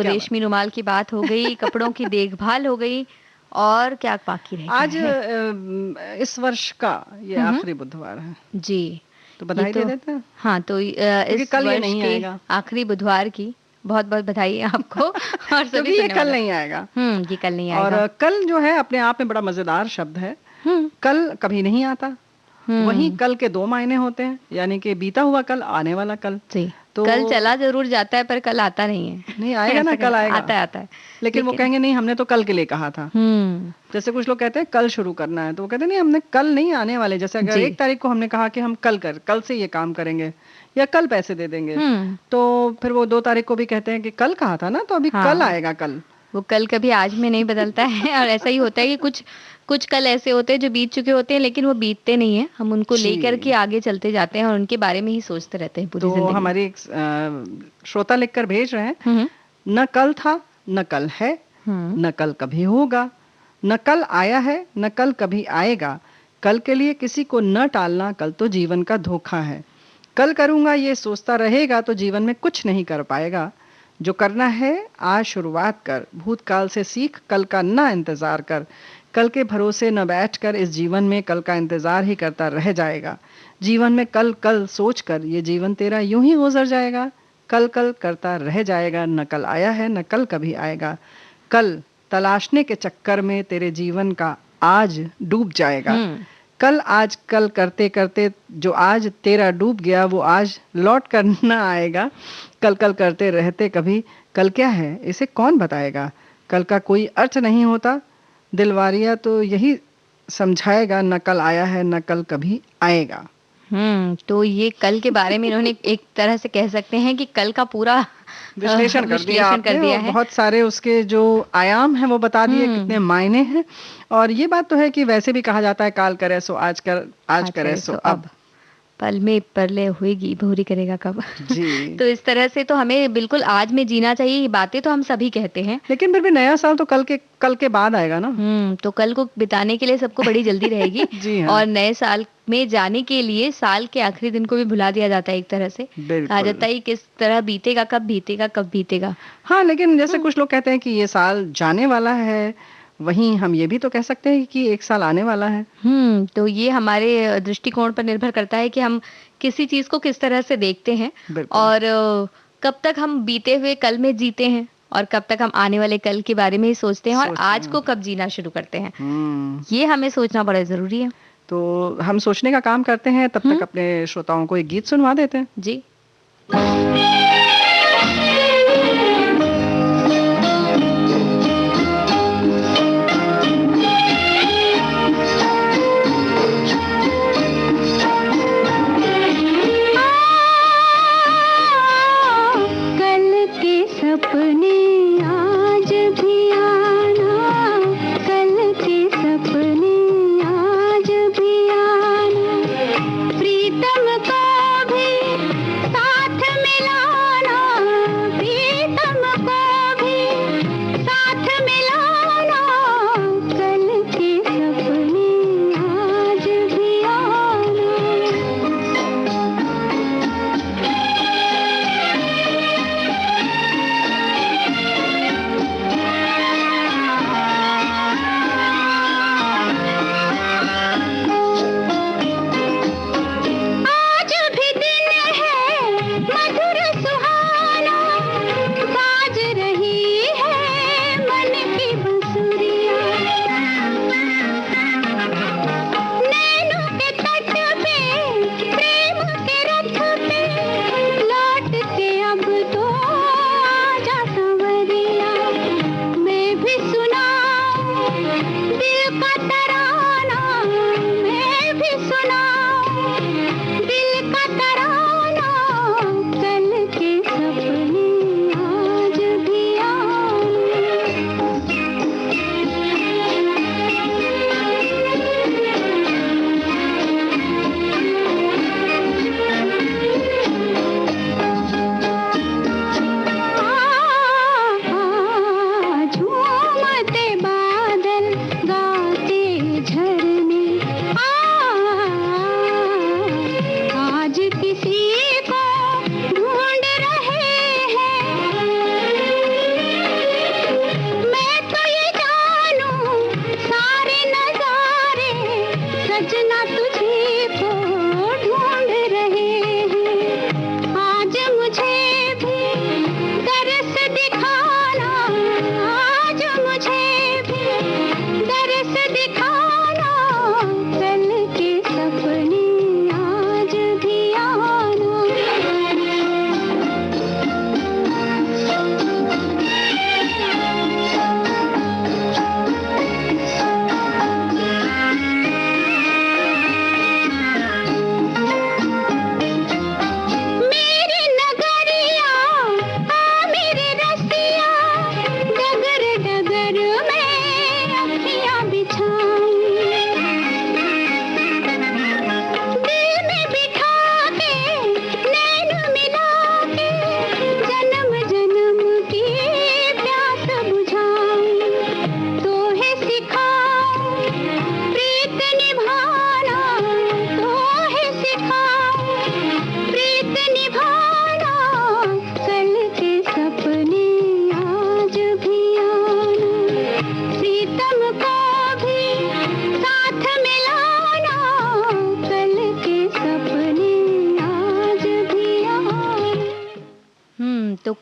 क्या रेशमी रुमाल की बात हो गई, कपड़ों की देखभाल हो गई, और क्या बाकी रह आज गया है? इस वर्ष का ये आखिरी बुधवार है, जी, तो ये बधाई दे तो देते हैं हाँ, तो क्योंकि इस कल ये वर्ष नहीं के आएगा। आखिरी बुधवार की बहुत-बहुत बधाई आपको और सभी क्योंकि ये सुनने कल वालों नहीं आएगा। ये कल नहीं और आएगा। कल जो है अपने आप में बड़ा मजेदार शब्द है। हुँ, कल कभी नहीं आता, वहीं हुँ, कल के 2 मायने होते हैं, यानी कि बीता हुआ कल, आने वाला कल। जी। तो कल चला ज़रूर जाता है पर कल आता नहीं है। नहीं आएगा ना, ऐसा कल कहते आएगा। आता है, आता है। लेकिन वो कहेंगे नहीं, हमने तो कल के लिए कहा था। जैसे कुछ लोग कहते हैं कल शुरू करना है, तो वो कहते हैं नहीं, हमने कल नहीं, आने वाले। जैसे अगर जी। 1 तारीख को हमने कहा कि हम कल से ये काम करेंगे या कल पैसे दे देंगे, तो फिर वो 2 तारीख को भी कहते हैं कि कल कहा था ना, तो अभी हाँ। कल आएगा कल। वो कल कभी आज में नहीं बदलता है और ऐसा ही होता है कि कुछ कुछ कल ऐसे होते हैं जो बीत चुके होते हैं, लेकिन वो बीतते नहीं हैं। हम उनको जी। लेकर के आगे चलते जाते हैं और उनके बारे में ही सोचते रहते हैं पूरी तो ज़िंदगी। हमारी एक श्रोता लिखकर भेज रहे हैं, हुँ, न कल था, न कल है, हुँ, न कल कभी होगा, न कल आया है, न कल कभी आएगा। कल के लिए किसी को न टालना, कल तो जीवन का धोखा है। कल करूंगा ये सोचता रहेगा तो जीवन में कुछ नहीं कर पाएगा। जो करना है आज शुरुआत कर, भूतकाल से सीख, कल का ना इंतजार कर। कल के भरोसे न बैठकर इस जीवन में कल का इंतजार ही करता रह जाएगा। जीवन में कल कल सोच कर ये जीवन तेरा यूं ही गुजर जाएगा। कल कल करता रह जाएगा, न कल आया है न कल कभी आएगा। कल तलाशने के चक्कर में तेरे जीवन का आज डूब जाएगा। कल आज कल करते करते जो आज तेरा डूब गया वो आज लौट कर न आएगा। कल कल करते रहते कभी कल क्या है इसे कौन बताएगा। कल का कोई अर्थ नहीं होता, दिलवारिया तो यही समझाएगा, न कल आया है न कल कभी आएगा। तो ये कल के बारे में इन्होंने एक तरह से कह सकते हैं कि कल का पूरा विश्लेषण कर दिया विश्लेषण कर आपने, दिया और है। बहुत सारे उसके जो आयाम हैं वो बता दिए, कितने मायने हैं। और ये बात तो है कि वैसे भी कहा जाता है काल करे सो आज कर, आज करे सो अब। पल में परलय होएगी, भौरी करेगा कब। जी। तो इस तरह से तो हमें बिल्कुल आज में जीना चाहिए। ये बातें तो हम सभी कहते हैं। लेकिन फिर भी नया साल तो कल के बाद आएगा ना। तो कल को बिताने के लिए सबको बड़ी जल्दी रहेगी। जी हाँ। और नए साल में जाने के लिए साल के आखिरी दिन को भी भुला दिया जाता है एक तरह से। कहा जाता है किस तरह बीतेगा, कब बीतेगा, कब बीतेगा। हाँ, लेकिन जैसे कुछ लोग कहते हैं कि ये साल जाने वाला है, वहीं हम ये भी तो कह सकते हैं कि एक साल आने वाला है। तो ये हमारे दृष्टिकोण पर निर्भर करता है कि हम किसी चीज को किस तरह से देखते हैं और कब तक हम बीते हुए कल में जीते हैं और कब तक हम आने वाले कल के बारे में ही सोचते हैं और आज को कब जीना शुरू करते हैं। ये हमें सोचना बड़ा जरूरी है। तो हम सोचने का काम करते हैं, तब तक अपने श्रोताओं को एक गीत सुनवा देते हैं। जी। सपने आज भी आना, कल के सपने आज भी आना, प्रीतम को भी साथ मिलाना, प्रीतम को भी साथ मिलाना, कल के सपने आज भी आना। आज भी दिन है मधुर सुहाना, बाज रही है मन की बंसुरिया, नैनों के तट पे प्रेम के रथ पे लौट के अब तो आजा संवरिया, मैं भी सुनाऊं दिल का तराना, मैं भी सुनाऊं दिल का तराना, कल के सपने आज भी झूमते बादल गाते झरने, आज किसी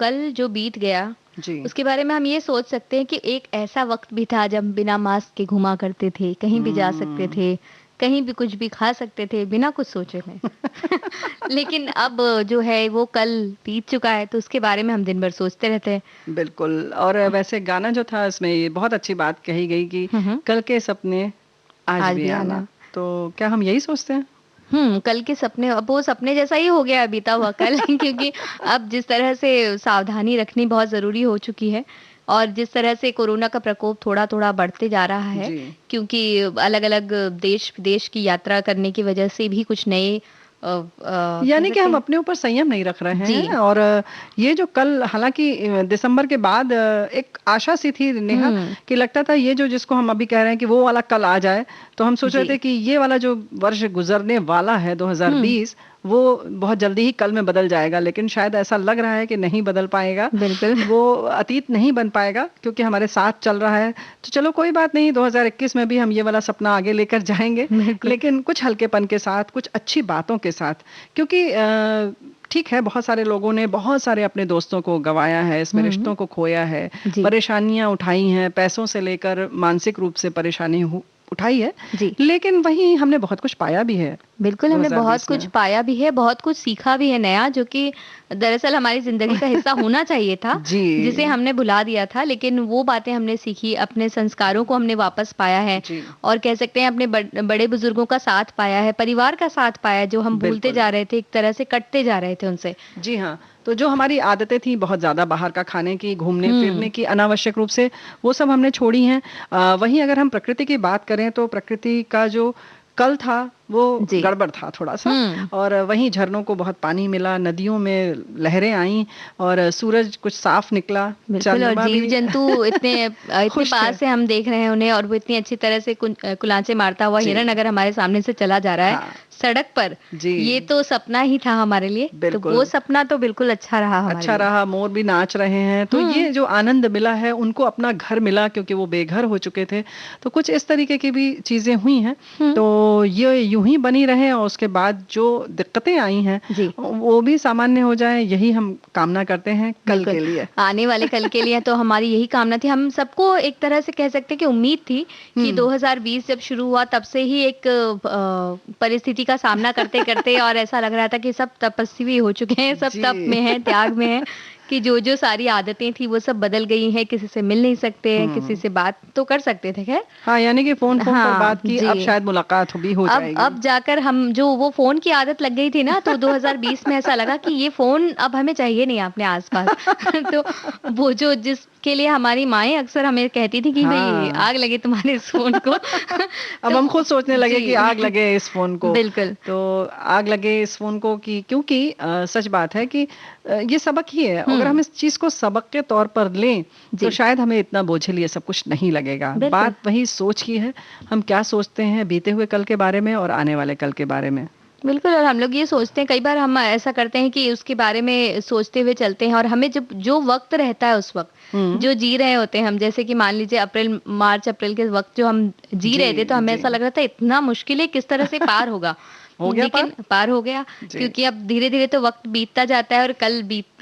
कल जो बीत गया जी। उसके बारे में हम ये सोच सकते हैं कि एक ऐसा वक्त भी था जब बिना मास्क के घुमा करते थे, कहीं भी जा सकते थे, कहीं भी कुछ भी खा सकते थे बिना कुछ सोचे में। लेकिन अब जो है वो कल बीत चुका है, तो उसके बारे में हम दिन भर सोचते रहते हैं। बिल्कुल। और वैसे गाना जो था इसमें ये बहुत अच्छी बात कही गई कि कल के सपने आज भी आना। तो क्या हम यही सोचते हैं? कल के सपने, अब वो सपने जैसा ही हो गया बीता हुआ कल। क्योंकि अब जिस तरह से सावधानी रखनी बहुत ज़रूरी हो चुकी है और जिस तरह से कोरोना का प्रकोप थोड़ा-थोड़ा बढ़ते जा रहा है, जी। क्योंकि अलग-अलग देश-विदेश की यात्रा करने की वजह से भी कुछ नए यानी कि हम अपने ऊपर संयम नहीं रख रहे जी। हैं। और ये जो कल, हालांकि दिसंबर के बाद एक आशा सी थी नेहा कि लगता था ये जो जिसको हम अभी कह रहे हैं कि वो वाला कल आ जाए, तो हम सोच रहे जी। थे कि ये वाला जो वर्ष गुजरने वाला है 2020 वो बहुत जल्दी ही कल में बदल जाएगा, लेकिन शायद ऐसा लग रहा है कि नहीं बदल पाएगा। बिल्कुल। वो अतीत नहीं बन पाएगा क्योंकि हमारे साथ चल रहा है। तो चलो कोई बात नहीं, 2021 में भी हम ये वाला सपना आगे लेकर जाएंगे, लेकिन कुछ हल्केपन के साथ, कुछ अच्छी बातों के साथ। क्योंकि ठीक है, बहुत सारे लोगों ने बहुत सारे अपने दोस्तों को गंवाया है, इसमें रिश्तों को खोया है, जी। परेशानियां उठाई हैं, पैसों से लेकर मानसिक रूप से परेशानी उठाई है, जी। लेकिन वहीं हमने बहुत कुछ पाया भी है। बिल्कुल, हमने 2020 बहुत कुछ में। पाया भी है, बहुत कुछ सीखा भी है नया, जो कि दरअसल हमारी ज़िंदगी का हिस्सा होना चाहिए था, जी। जिसे हमने भुला दिया था। लेकिन वो बातें हमने सीखी, अपने संस्कारों को हमने वापस पाया है जी। और कह सकते हैं अपने बड़े बुजुर्गों का साथ पाया है, परिवार का साथ पाया है, जो हम भूलते बिल्कुल। जा रहे थे, एक तरह से कटते जा रहे थे उनसे। जी हाँ, तो जो हमारी आदतें थी बहुत ज़्यादा बाहर का खाने की, घूमने फिरने की अनावश्यक रूप से, वो सब हमने छोड़ी हैं। वहीं अगर हम प्रकृति की बात करें तो प्रकृति का जो कल था वो जी। गड़बड़ था थोड़ा सा। और वहीं झरनों को बहुत पानी मिला, नदियों में लहरें आईं और सूरज कुछ साफ निकला। बिल्कुल, और चंद्रमा भी जीव जंतु इतने खुश पास थे। से हम देख रहे हैं उन्हें, और वो इतनी अच्छी तरह से कुलांचे मारता हुआ जी। हिरन अगर हमारे सामने से चला जा रहा है हाँ। सड़क पर, जी। ये तो सपना ही था हमारे लिए। तो बिल्कुल। वो सपना तो बिल्कुल अच्छा रहा हमारे अच्छा लिए। रहा, मोर भी नाच रहे हैं। तो ये जो आनंद मिला है, उनको अपना घर मिला क्योंकि वो बेघर हो चुके थे। तो कुछ इस तरीके की भी चीजें हुई हैं। तो ये यूं ही बनी रहे और उसके बाद जो दिक्कतें आई हैं जी। वो भी सामान्य हो जाए, यही हम कामना करते हैं कल के लिए। आने वाले कल के लिए तो हमारी यही कामना थी। हम सबको एक तरह से कह सकते हैं कि उम्मीद थी कि 2020 जब शुरू हुआ तब से ही एक परिस्थिति का सामना करते करते और ऐसा लग रहा था कि सब तपस्वी हो चुके हैं, सब जी। तप में हैं, त्याग में हैं, कि जो सारी आदतें थी वो सब बदल गई हैं। किसी से मिल नहीं सकते हैं, किसी से बात तो कर सकते थे खैर। हाँ, यानी कि फोन पर हाँ, बात की, अब जी। शायद मुलाकात भी हो जाएगी। अब जाकर हम, जो वो फोन की आदत लग गई थी ना, तो 2020 में ऐसा लगा कि ये फोन अब हमें चाहिए नहीं अपने आसपास। तो वो जो जिसके लिए हमारी माएं अक्सर हमें कहती थी कि भाई हाँ। आग लगे तुम्हारे इस फोन को। अब हम खुद सोचने लगे जी। कि आग लगे इस फोन को। बिल्कुल। तो आग लगे इस फोन को कि क्योंकि सच बात है कि ये सबक ही है। अगर हम इस चीज को सबक के तौर पर लें तो शायद हमें इतना बोझिल ये सब कुछ नहीं लगेगा। बात वही सोच की है, हम क्या सोचते हैं बीते हुए कल के बारे में और आने वाले कल के बारे में। बिल्कुल, और हम लोग ये सोचते हैं, कई बार हम ऐसा करते हैं कि उसके बारे में सोचते हुए चलते हैं और हमें जब जो वक्त रहता है उस वक्त जो जी रहे होते हैं हम, जैसे कि मान लीजिए मार्च अप्रैल के वक्त जो हम जी रहे थे, तो हमें ऐसा लग रहा था इतना मुश्किल है, किस तरह से पार होगा। हो गया लेकिन पार हो गया, क्योंकि अब धीरे धीरे तो वक्त बीतता जाता है और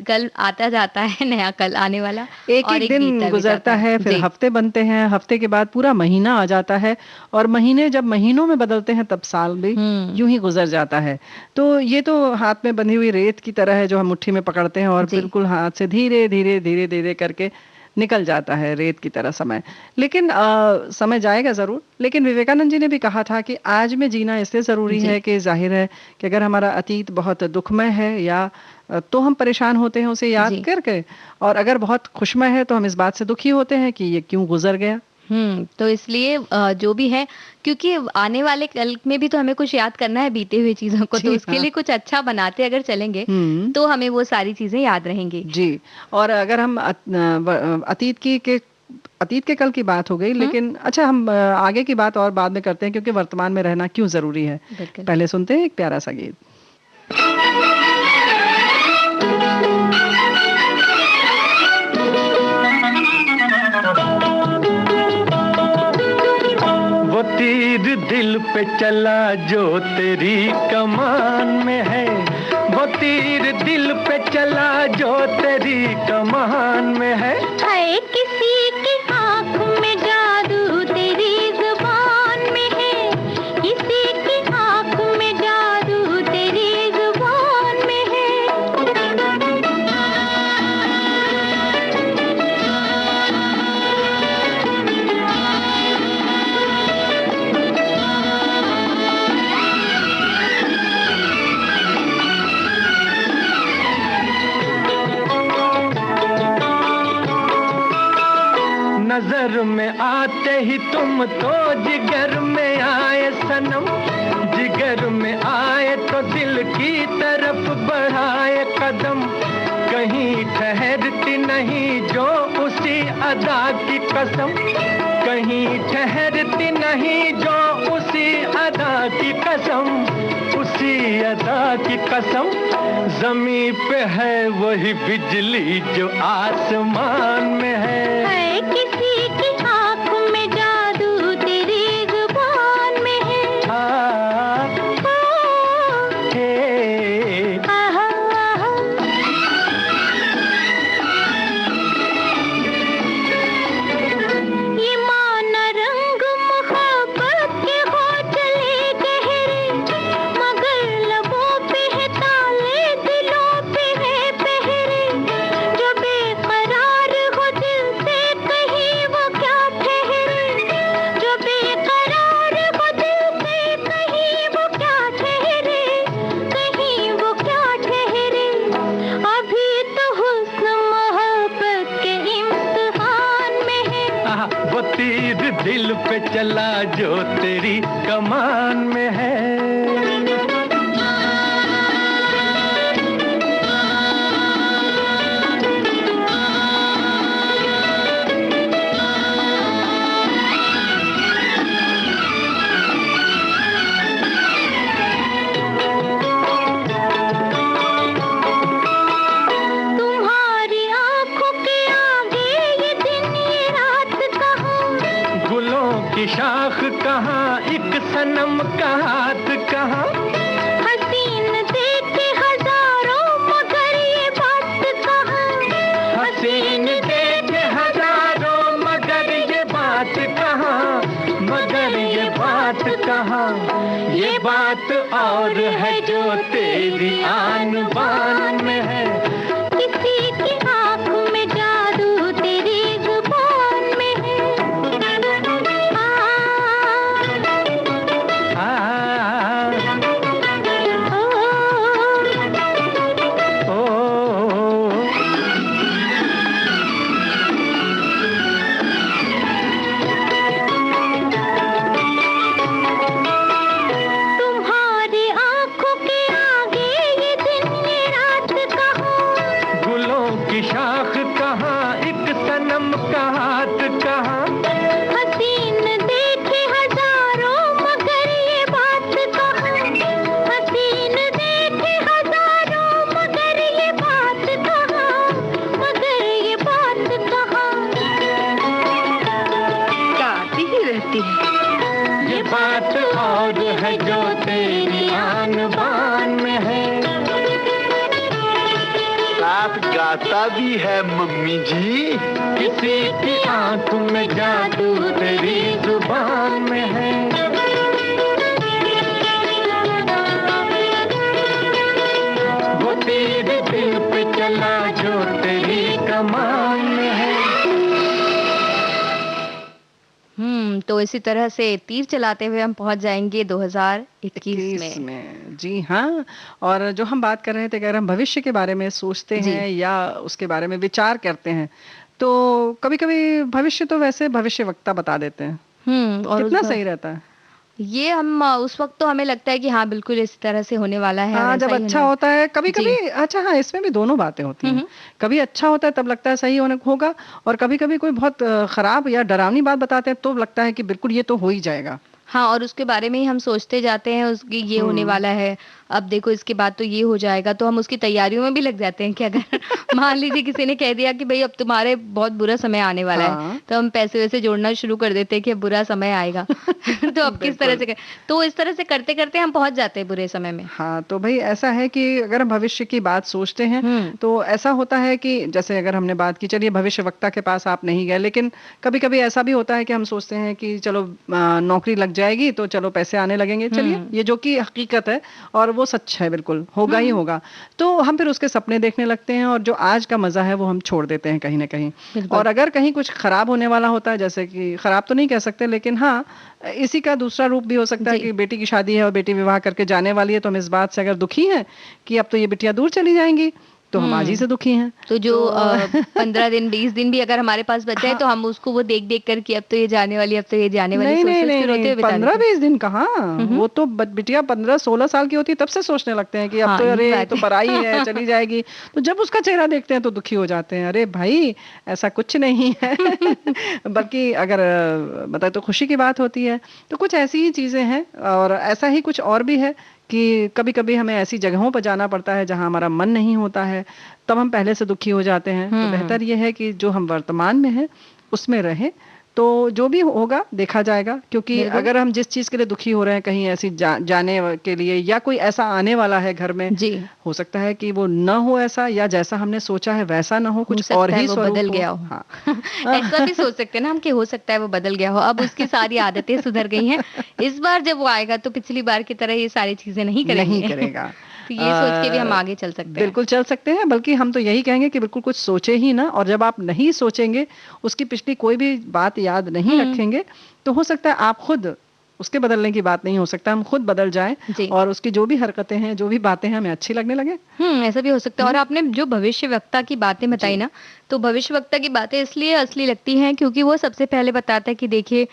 कल आता जाता है, नया कल आने वाला, एक एक दिन गुजरता है, फिर हफ्ते बनते हैं, हफ्ते के बाद पूरा महीना आ जाता है और महीने जब महीनों में बदलते हैं तब साल भी यूं ही गुजर जाता है। तो ये तो हाथ में बंधी हुई रेत की तरह है जो हम मुट्ठी में पकड़ते हैं और बिल्कुल हाथ से धीरे धीरे धीरे धीरे करके निकल जाता है रेत की तरह समय। लेकिन समय जाएगा जरूर। लेकिन विवेकानंद जी ने भी कहा था कि आज में जीना इसलिए जरूरी है कि जाहिर है कि अगर हमारा अतीत बहुत दुखमय है या तो हम परेशान होते हैं उसे याद करके, और अगर बहुत खुशमय है तो हम इस बात से दुखी होते हैं कि ये क्यों गुजर गया। तो इसलिए जो भी है, क्योंकि आने वाले कल में भी तो हमें कुछ याद करना है बीते हुए चीजों को, तो उसके लिए कुछ अच्छा बनाते अगर चलेंगे तो हमें वो सारी चीजें याद रहेंगी। जी। और अगर हम अतीत के कल की बात हो गई, लेकिन अच्छा हम आगे की बात और बाद में करते हैं क्योंकि वर्तमान में रहना क्यों जरूरी है। पहले सुनते हैं एक प्यारा सा गीत। वो तीर दिल पे चला जो तेरी कमान में है, वो तीर दिल पे चला जो तेरी कमान में है किसी की आँख में जादू तेरी जुबान में है किसी की आँख में जादू तेरी जुबान में है नजर में आते ही तुम तो जिगर में आए सनम जिगर में आए तो दिल की तरफ बढ़ाए कदम कहीं ठहरती नहीं जो उसी अदा की कसम कहीं ठहरती नहीं जो उसी अदा की कसम उसी अदा की कसम जमीन पे है वही बिजली जो आसमान में है किसी की आँख में जादू तेरी जुबान में है ये माना रंग मोहब्बत के हो चले गहरे मगर लबों पे है ताले दिलों पे है पहरे जो बेकरार हो दिल से कहीं वो क्या ठहरे जो बेकरार हो दिल से कहीं वो क्या ठहरे कहीं वो क्या ठहरे अभी तो हुस्न मोहब्बत के इम्तिहान में है वो तीर दिल पे चला जो तेरी कमान में है तुम्हारी आंखों के आगे ये दिन ये रात कहाँ गुलों की शाख कहाँ एक सनम का हाथ कहाँ हसीन देखे हजारों मगर ये बात कहाँ हसीन देखे हजारों मगर ये बात कहाँ मगर ये बात कहाँ ये बात और है जो तेरी आन बान में है किसी की आँख में जादू तेरी जुबान में है तुम्हारी आँखों के आगे ये दिन ये रात कहाँ गुलों की शाख कहाँ एक सनम का हाथ कहाँ हसीन देखे हजारों मगर ये बात कहाँ हसीन देखे हजारों मगर ये बात कहाँ मगर ये बात कहाँ गाती ही रहती है। ये बात और है जो तेरी आन बान में है साथ गाता भी है मम्मी जी किसी की आंख में जादू तेरी जुबान में है वो तीर दिल पे चला जो तेरी कमान में है तो इसी तरह से तीर चलाते हुए हम पहुंच जाएंगे 2021 में। जी हाँ, और जो हम बात कर रहे थे, अगर हम भविष्य के बारे में सोचते हैं या उसके बारे में विचार करते हैं, तो कभी-कभी भविष्य तो वैसे भविष्यवक्ता बता देते हैं। और कितना सही रहता है। ये हम उस वक्त तो हमें लगता है कि हाँ बिल्कुल इस तरह से होने वाला है। हाँ, जब अच्छा होता है कभी-कभी अच्छा, हाँ इसमें भी दोनों बातें होती हैं। कभी अच्छा होता है तब लगता है सही होने होगा, और कभी-कभी कोई बहुत खराब या डरावनी बात बताते हैं तो लगता है कि बिल्कुल ये तो हो ही जाएगा। हाँ, और उसके बारे में ही हम सोचते जाते हैं, उसकी ये होने वाला है, अब देखो इसके बाद तो ये हो जाएगा, तो हम उसकी तैयारियों में भी लग जाते हैं कि अगर मान लीजिए किसी ने कह दिया कि भई अब तुम्हारे बहुत बुरा समय आने वाला है, हाँ। तो हम पैसे-वैसे जोड़ना शुरू कर देते हैं कि अब बुरा समय आएगा। तो अब किस तरह से तो इस तरह से करते-करते हम पहुँच जाते हैं बुरे समय में। हाँ, तो भई ऐसा है कि अगर हम भविष्य की बात सोचते हैं, हुँ। तो ऐसा होता है कि जैसे अगर हमने बात की, चलिए भविष्यवक्ता के पास आप नहीं गए, लेकिन कभी-कभी ऐसा भी होता है कि हम सोचते हैं कि चलो नौकरी लग जाएगी तो चलो पैसे आने लगेंगे। चलिए, ये जो कि हकीकत है और वो सच है, बिल्कुल होगा ही होगा। तो हम फिर उसके सपने देखने लगते हैं और जो आज का मज़ा है वो हम छोड़ देते हैं कहीं न कहीं। बिल्कुल। और अगर कहीं कुछ खराब होने वाला होता है, जैसे कि खराब तो नहीं कह सकते, लेकिन हाँ, इसी का दूसरा रूप भी हो सकता है जी। कि बेटी की शादी है और बेटी विवाह करके जाने वाली है, तो हम इस बात से अगर दुखी हैं कि अब तो ये बिटिया दूर चली जाएँगी, तो हम आज ही से दुखी हैं। तो जो 15 दिन 20 दिन भी अगर हमारे पास बचा है, तो हम उसको वो देख-देख कर कि अब तो ये जाने वाली, अब तो ये जाने वाली, नहीं, नहीं, सोच-सोच नहीं, के रोते नहीं, हुए बिता देते हैं। 15-20 दिन कहाँ, वो तो बिटिया 15-16 साल की होती है तब से सोचने लगते हैं कि अब हाँ, तो ये अरे बात तो है। पराई है, चली जाएगी। तो जब उसका चेहरा देखते हैं तो दुखी हो जाते हैं। अरे भाई, ऐसा कुछ नहीं है। बल्कि अगर बताए तो खुशी की बात होती है। तो कुछ ऐसी ही चीज़ें हैं और ऐसा ही कुछ और भी है कि कभी-कभी हमें ऐसी जगहों पर जाना पड़ता है जहाँ हमारा मन नहीं होता है, तब हम पहले से दुखी हो जाते हैं। तो बेहतर ये है कि जो हम वर्तमान में हैं, उसमें रहें। तो जो भी होगा देखा जाएगा, क्योंकि बिल्कुल। अगर हम जिस चीज़ के लिए दुखी हो रहे हैं, कहीं ऐसी जाने के लिए या कोई ऐसा आने वाला है घर में, जी। हो सकता है कि वो न हो ऐसा, या जैसा हमने सोचा है वैसा ना हो, हो कुछ सकता और है ही वो स्वरूप बदल हो। गया हो। हाँ। ऐसा भी सोच सकते हैं ना हम कि हो सकता है वो बदल गया हो। अब उसकी सारी आदतें सुधर गई हैं। इस बार जब वो आएगा तो पिछली बार की तरह ये सारी चीज़ें नहीं करेंगे। नहीं करेगा। तो ये सोच के भी हम आगे चल सकते हैं। बिल्कुल चल सकते हैं, बल्कि हम तो यही कहेंगे कि बिल्कुल कुछ सोचे ही ना, और जब आप नहीं सोचेंगे, उसकी पिछली कोई भी बात याद नहीं रखेंगे, तो हो सकता है आप खुद, उसके बदलने की बात नहीं, हो सकता है हम खुद बदल जाएँ जी। और उसकी जो भी हरकतें हैं, जो भी बातें हैं, हमें अच्छी लगने लगे। ऐसा भी हो सकता है। और आपने जो भविष्यवक्ता की बातें बताई ना, तो भविष्यवक्ता की बातें इसलिए असली लगती हैं क्योंकि वो सबसे पहले बताता है कि देखिए,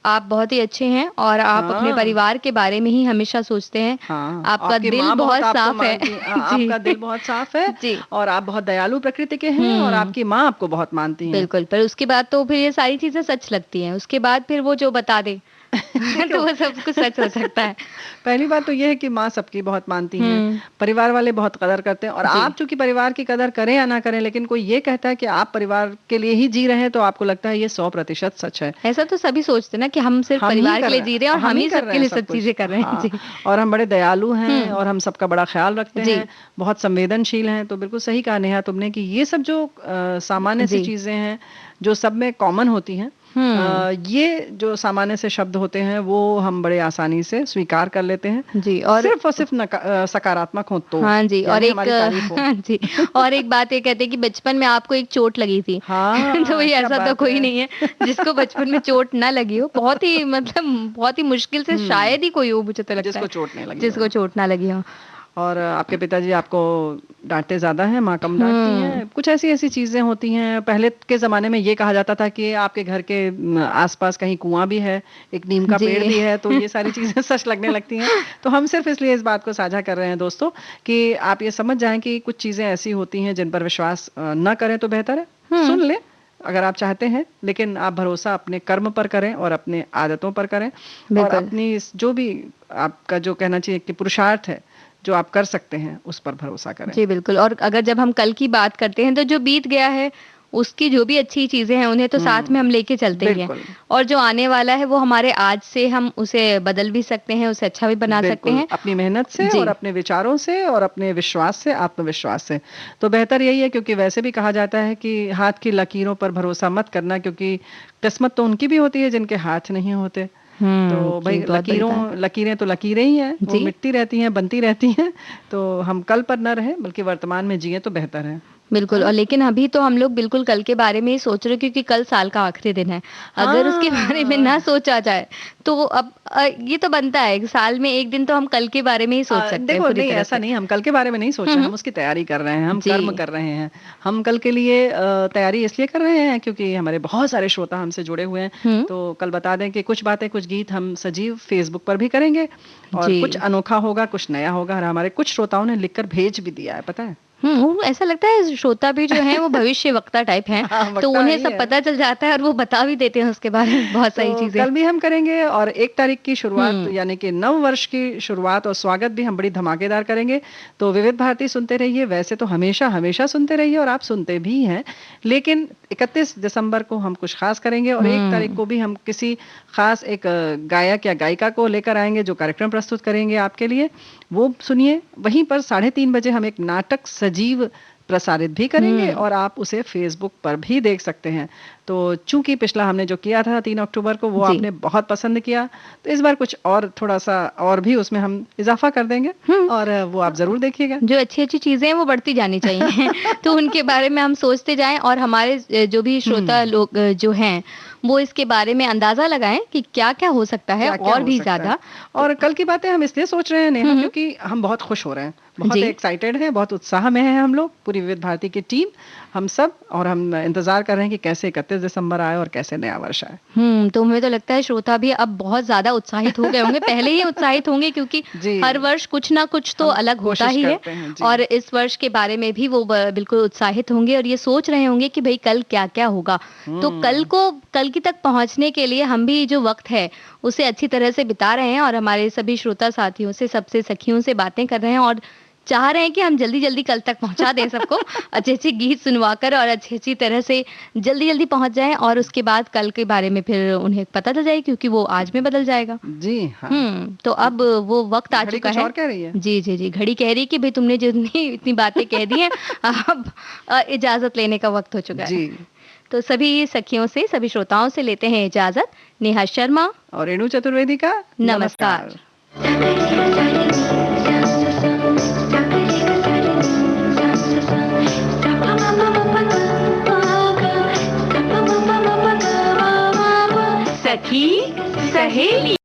आप बहुत ही अच्छे हैं और आप अपने हाँ। परिवार के बारे में ही हमेशा सोचते हैं। हाँ, आपका आपकी दिल माँ बहुत आपको साफ है। मानती जी। आपका दिल बहुत साफ है जी। और आप बहुत दयालु प्रकृति के हैं और आपकी माँ आपको बहुत मानती हैं। बिल्कुल, पर उसके बाद तो फिर ये सारी चीज़ें सच लगती हैं। उसके बाद फिर वो जो बता दे तो वो सब कुछ सच हो सकता है। पहली बात तो ये है कि माँ सबकी बहुत मानती हैं, परिवार वाले बहुत कदर करते हैं, और जी। आप चूंकि परिवार की कदर करें या ना करें, लेकिन कोई ये कहता है कि आप परिवार के लिए ही जी रहे हैं, तो आपको लगता है ये 100% सच है। ऐसा तो सभी सोचते हैं ना कि हम सिर्फ हम ही परिवार कर के लिए रहे जी रहे हैं और हम हम ही कर सबके रहे लिए हैं सब कुछ। चीज़ें कर रहे हैं। हाँ, जी। और हम बड़े दयालु हैं और हम सबका बड़ा ख्याल रखते जी। हैं, बहुत संवेदनशील हैं। तो बिल्कुल सही कहा नेहा तुमने कि ये सब जो सामान्य सी जी। चीजें हैं, जो सब में कॉमन होती हैं, ये जो सामान्य से शब्द होते हैं, वो हम बड़े आसानी से स्वीकार कर लेते हैं, जी। और सिर्फ सकारात्मक हो तो, हाँ जी। और यानी एक हमारी तारीफ हो। हाँ जी। और एक बात ये कहते हैं कि बचपन में आपको एक चोट लगी थी। हाँ, तो ये क्या ऐसा तो बात कोई है। नहीं है जिसको बचपन में चोट ना लगी हो। बहुत ही मतलब बहुत ही मुश्किल से शायद ही कोई हो, मुझे तो लगता जिसको है, चोट नहीं लगी जिसको हो। चोट ना लगी हो। और आपके पिताजी आपको डांटते ज्यादा हैं, माँ कम डांटती हैं। कुछ ऐसी ऐसी चीजें होती हैं। पहले के जमाने में ये कहा जाता था कि आपके घर के आसपास कहीं कुआं भी है, एक नीम का जी। पेड़ भी है, तो ये सारी चीजें सच लगने लगती हैं। तो हम सिर्फ इसलिए इस बात को साझा कर रहे हैं दोस्तों, कि आप ये समझ जाएं कि कुछ चीजें ऐसी होती हैं जिन पर विश्वास न करें तो बेहतर है। सुन लें अगर आप चाहते हैं, लेकिन आप भरोसा अपने कर्म पर करें और अपने आदतों पर करें, और बिल्कुल। अपनी जो भी आपका जो कहना चाहिए कि पुरुषार्थ है, जो आप कर सकते हैं, उस पर भरोसा करें। जी बिल्कुल। और अगर जब हम कल की बात करते हैं तो जो बीत गया है उसकी जो भी अच्छी चीजें हैं उन्हें तो साथ में हम लेके चलते ही हैं। बिल्कुल। और जो आने वाला है वो हमारे आज से हम उसे बदल भी सकते हैं, उसे अच्छा भी बना सकते बिल्कुल, हैं। अपनी मेहनत से जी। और अपने विचारों से और अपने विश्वास से, आत्मविश्वास से। तो बेहतर यही है, क्योंकि वैसे भी कहा जाता है कि हाथ की लकीरों पर भरोसा मत करना, क्योंकि किस्मत तो उनकी भी होती है जिनके हाथ नहीं होते। तो भाई जी, बहुत बड़ी बात है। लकीरें तो लकीरें ही हैं, वो जी। मिटती रहती हैं, बनती रहती हैं। तो हम कल पर न रहें, बल्कि वर्तमान में जिएं तो बेहतर है। बिल्कुल। और लेकिन अभी तो हम लोग बिल्कुल कल के बारे में ही सोच रहे हैं क्योंकि कल साल का आखिरी दिन है। अगर उसके बारे में ना सोचा जाए तो अब ये तो बनता है साल में एक दिन तो हम कल के बारे में ही सोच सकते हैं देखो, पूरी नहीं तरह ऐसा से। नहीं, हम कल के बारे में नहीं सोच रहे हैं, हम उसकी तैयारी कर रहे हैं, हम जी। कर्म कर रहे हैं। हम कल के लिए तैयारी इसलिए कर रहे हैं क्योंकि हमारे बहुत सारे श्रोता हमसे जुड़े हुए हैं। तो कल बता दें कि कुछ बातें, कुछ गीत हम सजीव फेसबुक पर भी करेंगे, और जी। कुछ अनोखा होगा, कुछ नया होगा। और हमारे कुछ श्रोताओं ने लिखकर भेज भी दिया है, पता है। वो ऐसा लगता है श्रोता भी जो है वो भविष्य वक्ता टाइप हैं। हाँ, तो वक्ता उन्हें ही सब है। पता चल जाता है और वो बता भी देते हैं उसके बारे में बहुत सारी तो चीजें। कल भी हम करेंगे और 1 तारीख की शुरुआत यानी कि नव वर्ष की शुरुआत और स्वागत भी हम बड़ी धमाकेदार करेंगे। तो विविध भारती सुनते रहिए, वैसे तो हमेशा हमेशा सुनते रहिए और आप सुनते भी हैं, लेकिन 31 दिसंबर को हम कुछ खास करेंगे और 1 तारीख को भी हम किसी खास एक गायक या गायिका को लेकर आएंगे जो कार्यक्रम प्रस्तुत करेंगे आपके लिए, वो सुनिए। वहीं पर 3:30 बजे हम एक नाटक सजीव प्रसारित भी करेंगे और आप उसे फेसबुक पर भी देख सकते हैं। तो चूंकि पिछला हमने जो किया था 3 अक्टूबर को वो जी। आपने बहुत पसंद किया, तो इस बार कुछ और थोड़ा सा और भी उसमें हम इजाफा कर देंगे और वो आप जरूर देखिएगा। जो अच्छी-अच्छी चीजें हैं वो बढ़ती जानी चाहिए। तो उनके बारे में हम सोचते जाएं और हमारे जो भी श्रोता लोग जो हैं वो इसके बारे में अंदाजा लगाएं कि क्या-क्या हो सकता है क्या-क्या और हो भी सकता है। ज्यादा। और कल की बातें हम इसलिए सोच रहे हैं नेहा, क्योंकि हम बहुत खुश हो रहे हैं, बहुत जी। एक्साइटेड हैं, बहुत उत्साह में हैं हम लोग, पूरी विविध भारती की टीम, हम सब, और हम इंतजार कर रहे हैं कि कैसे 31 दिसंबर आए और कैसे नया वर्ष आए। तो मुझे तो लगता है श्रोता भी अब बहुत ज्यादा उत्साहित हो गए होंगे, पहले ही उत्साहित होंगे क्योंकि जी। हर वर्ष कुछ ना कुछ तो हम अलग होता कोशिश ही है। करते हैं, जी। और इस वर्ष के बारे में भी वो बिल्कुल उत्साहित होंगे और ये सोच रहे होंगे कि भाई कल क्या-क्या होगा। तो कल की तक पहुंचने के लिए हम भी जो वक्त है उसे अच्छी तरह से बिता रहे हैं और हमारे सभी श्रोता साथियों से, सबसे सखियों से बातें कर रहे हैं और चाह रहे हैं कि हम जल्दी-जल्दी कल तक पहुंचा दें सबको, अच्छे-अच्छे गीत सुनवाकर और अच्छी-अच्छी तरह से जल्दी-जल्दी पहुंच जाएं और उसके बाद कल के बारे में फिर उन्हें पता चल जाए क्योंकि वो आज में बदल जाएगा। जी हाँ। तो अब वो वक्त आ घड़ी चुका कुछ है। और कह रही है। जी, जी, जी। घड़ी कह रही है कि भाई तुमने जितनी इतनी बातें कह दी हैं, अब इजाज़त लेने का वक्त हो चुका है। जी। तो सभी सखियों से, सभी श्रोताओं से लेते हैं इजाज़त। नेहा शर्मा, और रेणु चतुर्वेदी का नमस्कार। सखी सहेली